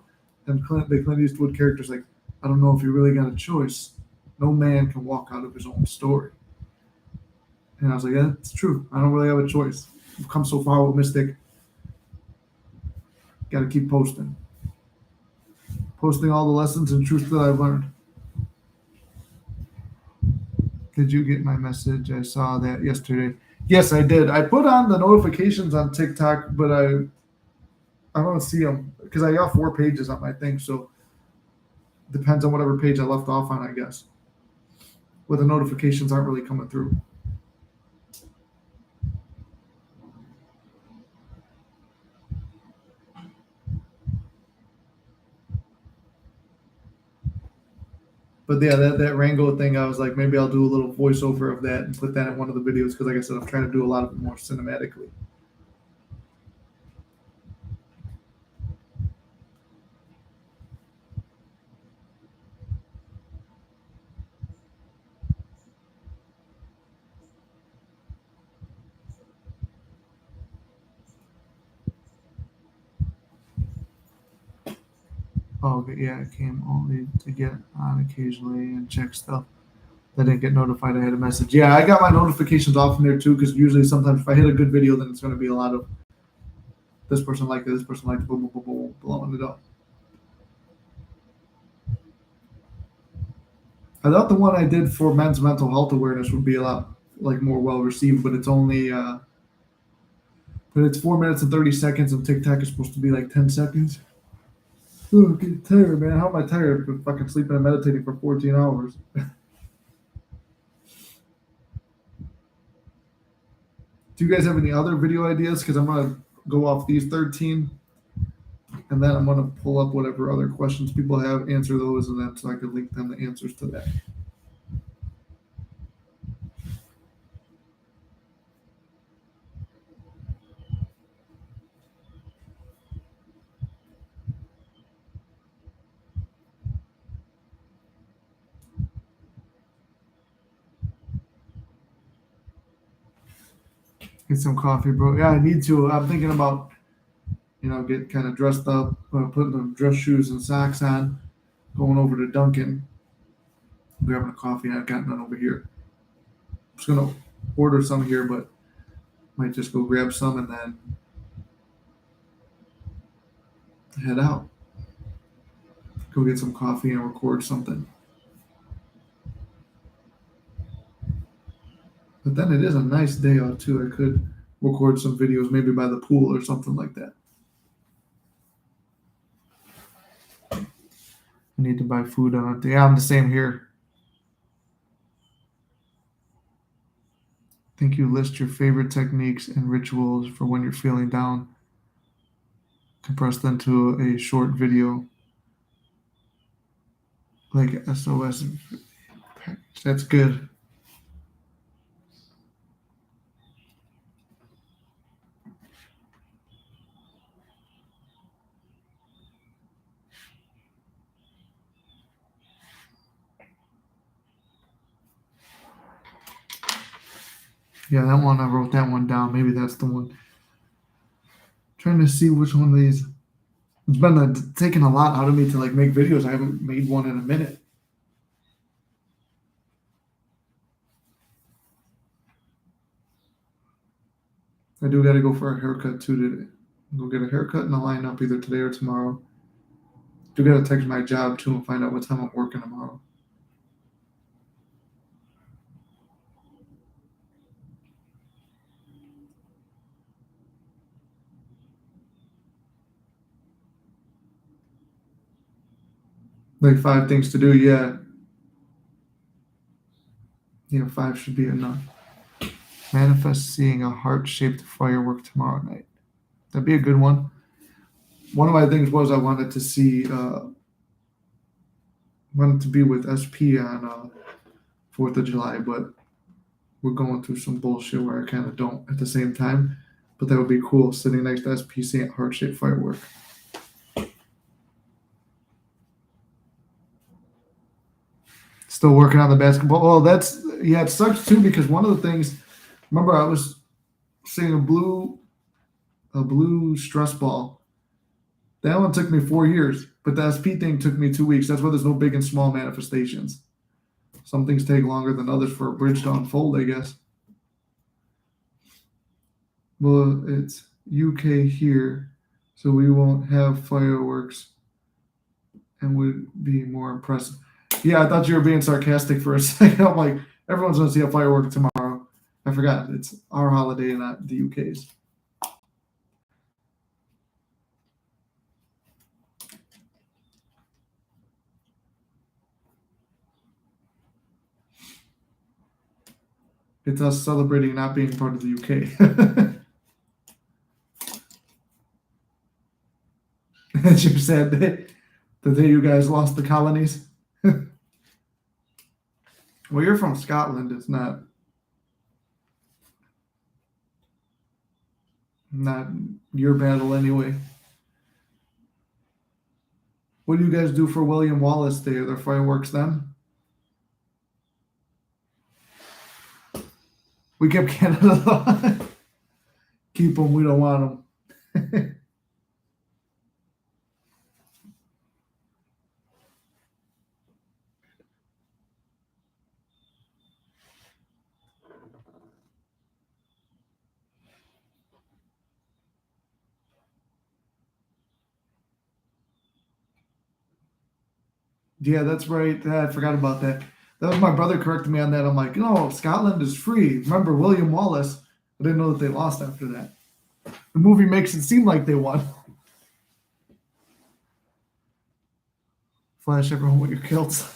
And the Clint Eastwood character's like, I don't know if you really got a choice. No man can walk out of his own story. And I was like, yeah, it's true. I don't really have a choice. I've come so far with Mystic. Got to keep posting. Posting all the lessons and truth that I've learned. Did you get my message? I saw that yesterday. Yes, I did. I put on the notifications on TikTok, but I don't see them because I got 4 pages on my thing. So depends on whatever page I left off on, I guess. Where the notifications aren't really coming through. But yeah, that Rango thing, I was like, maybe I'll do a little voiceover of that and put that in one of the videos because, like I said, I'm trying to do a lot of it more cinematically. Oh, okay, yeah, I came only to get on occasionally and check stuff. I didn't get notified I had a message. Yeah, I got my notifications off in there too because usually sometimes if I hit a good video, then it's going to be a lot of this person liked it, this person liked it, boom, boom, boom, boom, blowing it up. I thought the one I did for men's mental health awareness would be a lot like more well received, but it's only but it's 4 minutes and 30 seconds, and TikTok is supposed to be like 10 seconds. Oh, I'm getting tired, man. How am I tired? I've been fucking sleeping and meditating for 14 hours. Do you guys have any other video ideas? Because I'm gonna go off these 13, and then I'm gonna pull up whatever other questions people have, answer those, and then so I can link them the answers to that. Get some coffee, bro. Yeah, I need to. I'm thinking about, get kind of dressed up, putting the dress shoes and socks on, going over to Dunkin', grabbing a coffee. I've got none over here. I'm just gonna order some here, but might just go grab some and then head out. Go get some coffee and record something. But then it is a nice day out too. I could record some videos, maybe by the pool or something like that. I need to buy food on it. Yeah, I'm the same here. I think you list your favorite techniques and rituals for when you're feeling down. Compressed into a short video, like SOS. That's good. Yeah, that one, I wrote that one down. Maybe that's the one. Trying to see which one of these. It's been taking a lot out of me to like make videos. I haven't made one in a minute. I do got to go for a haircut too today. Go get a haircut and a line up either today or tomorrow. Do got to text my job too and find out what time I'm working tomorrow. Like 5 things to do, yeah. 5 should be enough. Manifest seeing a heart-shaped firework tomorrow night. That'd be a good one. One of my things was I wanted to see, wanted to be with SP on 4th of July, but we're going through some bullshit where I kind of don't at the same time. But that would be cool, sitting next to SP seeing a heart-shaped firework. Still working on the basketball. Well, it sucks too because one of the things, remember I was seeing a blue stress ball. That one took me 4 years, but the SP thing took me 2 weeks. That's why there's no big and small manifestations. Some things take longer than others for a bridge to unfold, I guess. Well, it's UK here, so we won't have fireworks and would be more impressive. Yeah, I thought you were being sarcastic for a second. I'm like, everyone's going to see a firework tomorrow. I forgot. It's our holiday, not the UK's. It's us celebrating not being part of the UK. As you said, the day you guys lost the colonies. Well, you're from Scotland. It's not your battle anyway. What do you guys do for William Wallace Day? Are there fireworks then? We kept Canada. Keep them. We don't want them. Yeah, that's right. I forgot about that. That was my brother corrected me on that. I'm like, no, Scotland is free. Remember William Wallace? I didn't know that they lost after that. The movie makes it seem like they won. Flash everyone with your kilts.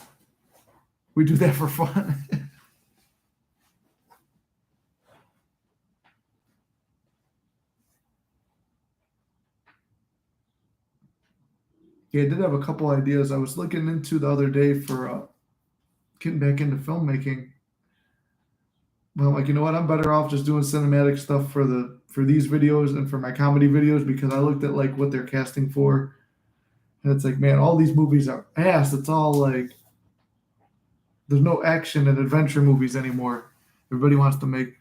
We do that for fun. Yeah, I did have a couple ideas. I was looking into the other day for getting back into filmmaking. But I'm like, you know what? I'm better off just doing cinematic stuff for these videos and for my comedy videos because I looked at like what they're casting for, and it's like, man, all these movies are ass. It's all like there's no action and adventure movies anymore. Everybody wants to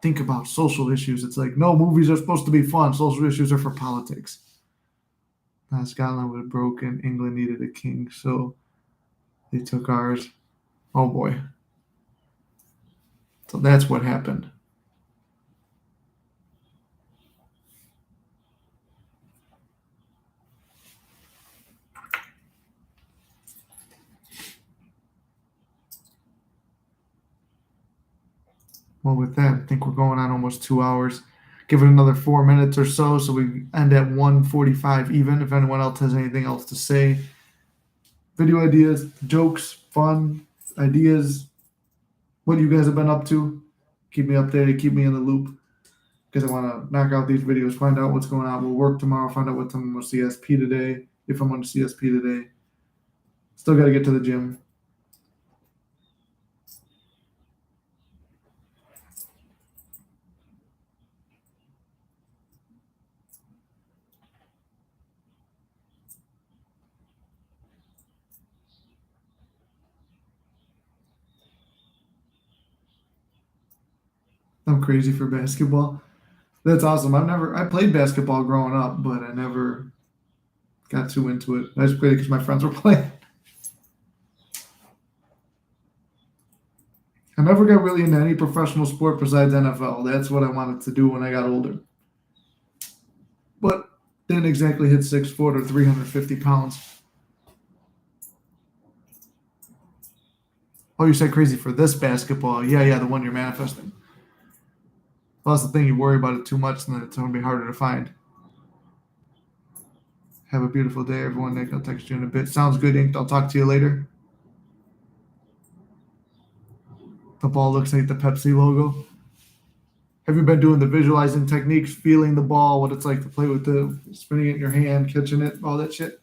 think about social issues. It's like, no, movies are supposed to be fun. Social issues are for politics. Scotland was broken. England needed a king, so they took ours. Oh boy. So that's what happened. Well, with that, I think we're going on almost 2 hours. Give it another 4 minutes or so we end at 1:45 even. If anyone else has anything else to say, video ideas, jokes, fun ideas, what you guys have been up to, keep me updated, keep me in the loop because I want to knock out these videos, find out what's going on. We'll work tomorrow, find out what time I'm going to CSP today, if I'm going to CSP today. Still got to get to the gym. I'm crazy for basketball. That's awesome. I played basketball growing up, but I never got too into it. I just played it because my friends were playing. I never got really into any professional sport besides NFL. That's what I wanted to do when I got older. But didn't exactly hit 6 foot or 350 pounds. Oh, you said crazy for this basketball. Yeah, the one you're manifesting. Well, that's the thing. You worry about it too much, and then it's going to be harder to find. Have a beautiful day, everyone. Nick, I'll text you in a bit. Sounds good, Ink. I'll talk to you later. The ball looks like the Pepsi logo. Have you been doing the visualizing techniques, feeling the ball, what it's like to play with the spinning it in your hand, catching it, all that shit?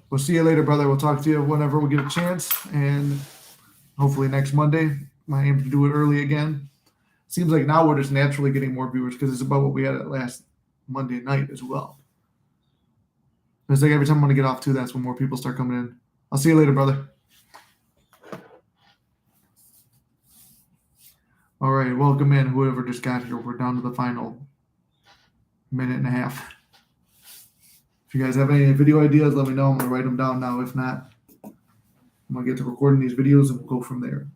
We'll see you later, brother. We'll talk to you whenever we get a chance, and hopefully next Monday. My aim to do it early again. Seems like now we're just naturally getting more viewers because it's about what we had at last Monday night as well. It's like every time I'm going to get off too, that's when more people start coming in. I'll see you later, brother. All right, welcome in, whoever just got here. We're down to the final minute and a half. If you guys have any video ideas, let me know. I'm going to write them down now. If not, I'm going to get to recording these videos and we'll go from there.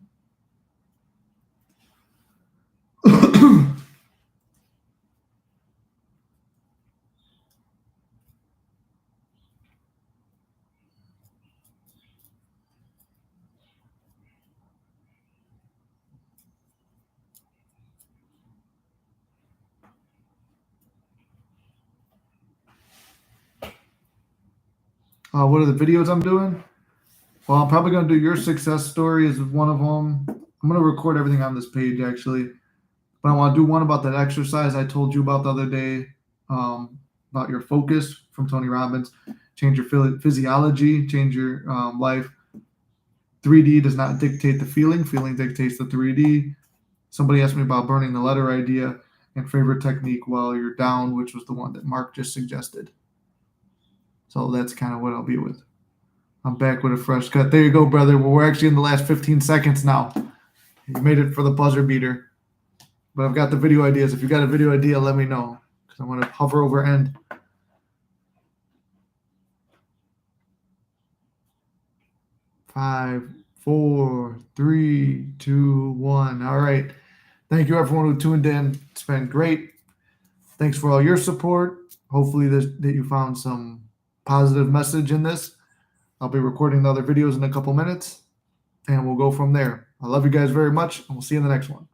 What are the videos I'm doing? Well, I'm probably going to do your success story as one of them. I'm going to record everything on this page, actually. But I want to do one about that exercise I told you about the other day, about your focus from Tony Robbins. Change your physiology, change your life. 3D does not dictate the feeling. Feeling dictates the 3D. Somebody asked me about burning the letter idea and favorite technique while you're down, which was the one that Mark just suggested. So that's kind of what I'll be with. I'm back with a fresh cut. There you go, brother. Well, we're actually in the last 15 seconds now. You made it for the buzzer beater. But I've got the video ideas. If you got a video idea, let me know. Because I want to hover over end. 5, 4, 3, 2, 1. All right. Thank you, everyone who tuned in. It's been great. Thanks for all your support. Hopefully that you found some positive message in this. I'll be recording the other videos in a couple minutes, and we'll go from there. I love you guys very much, and we'll see you in the next one.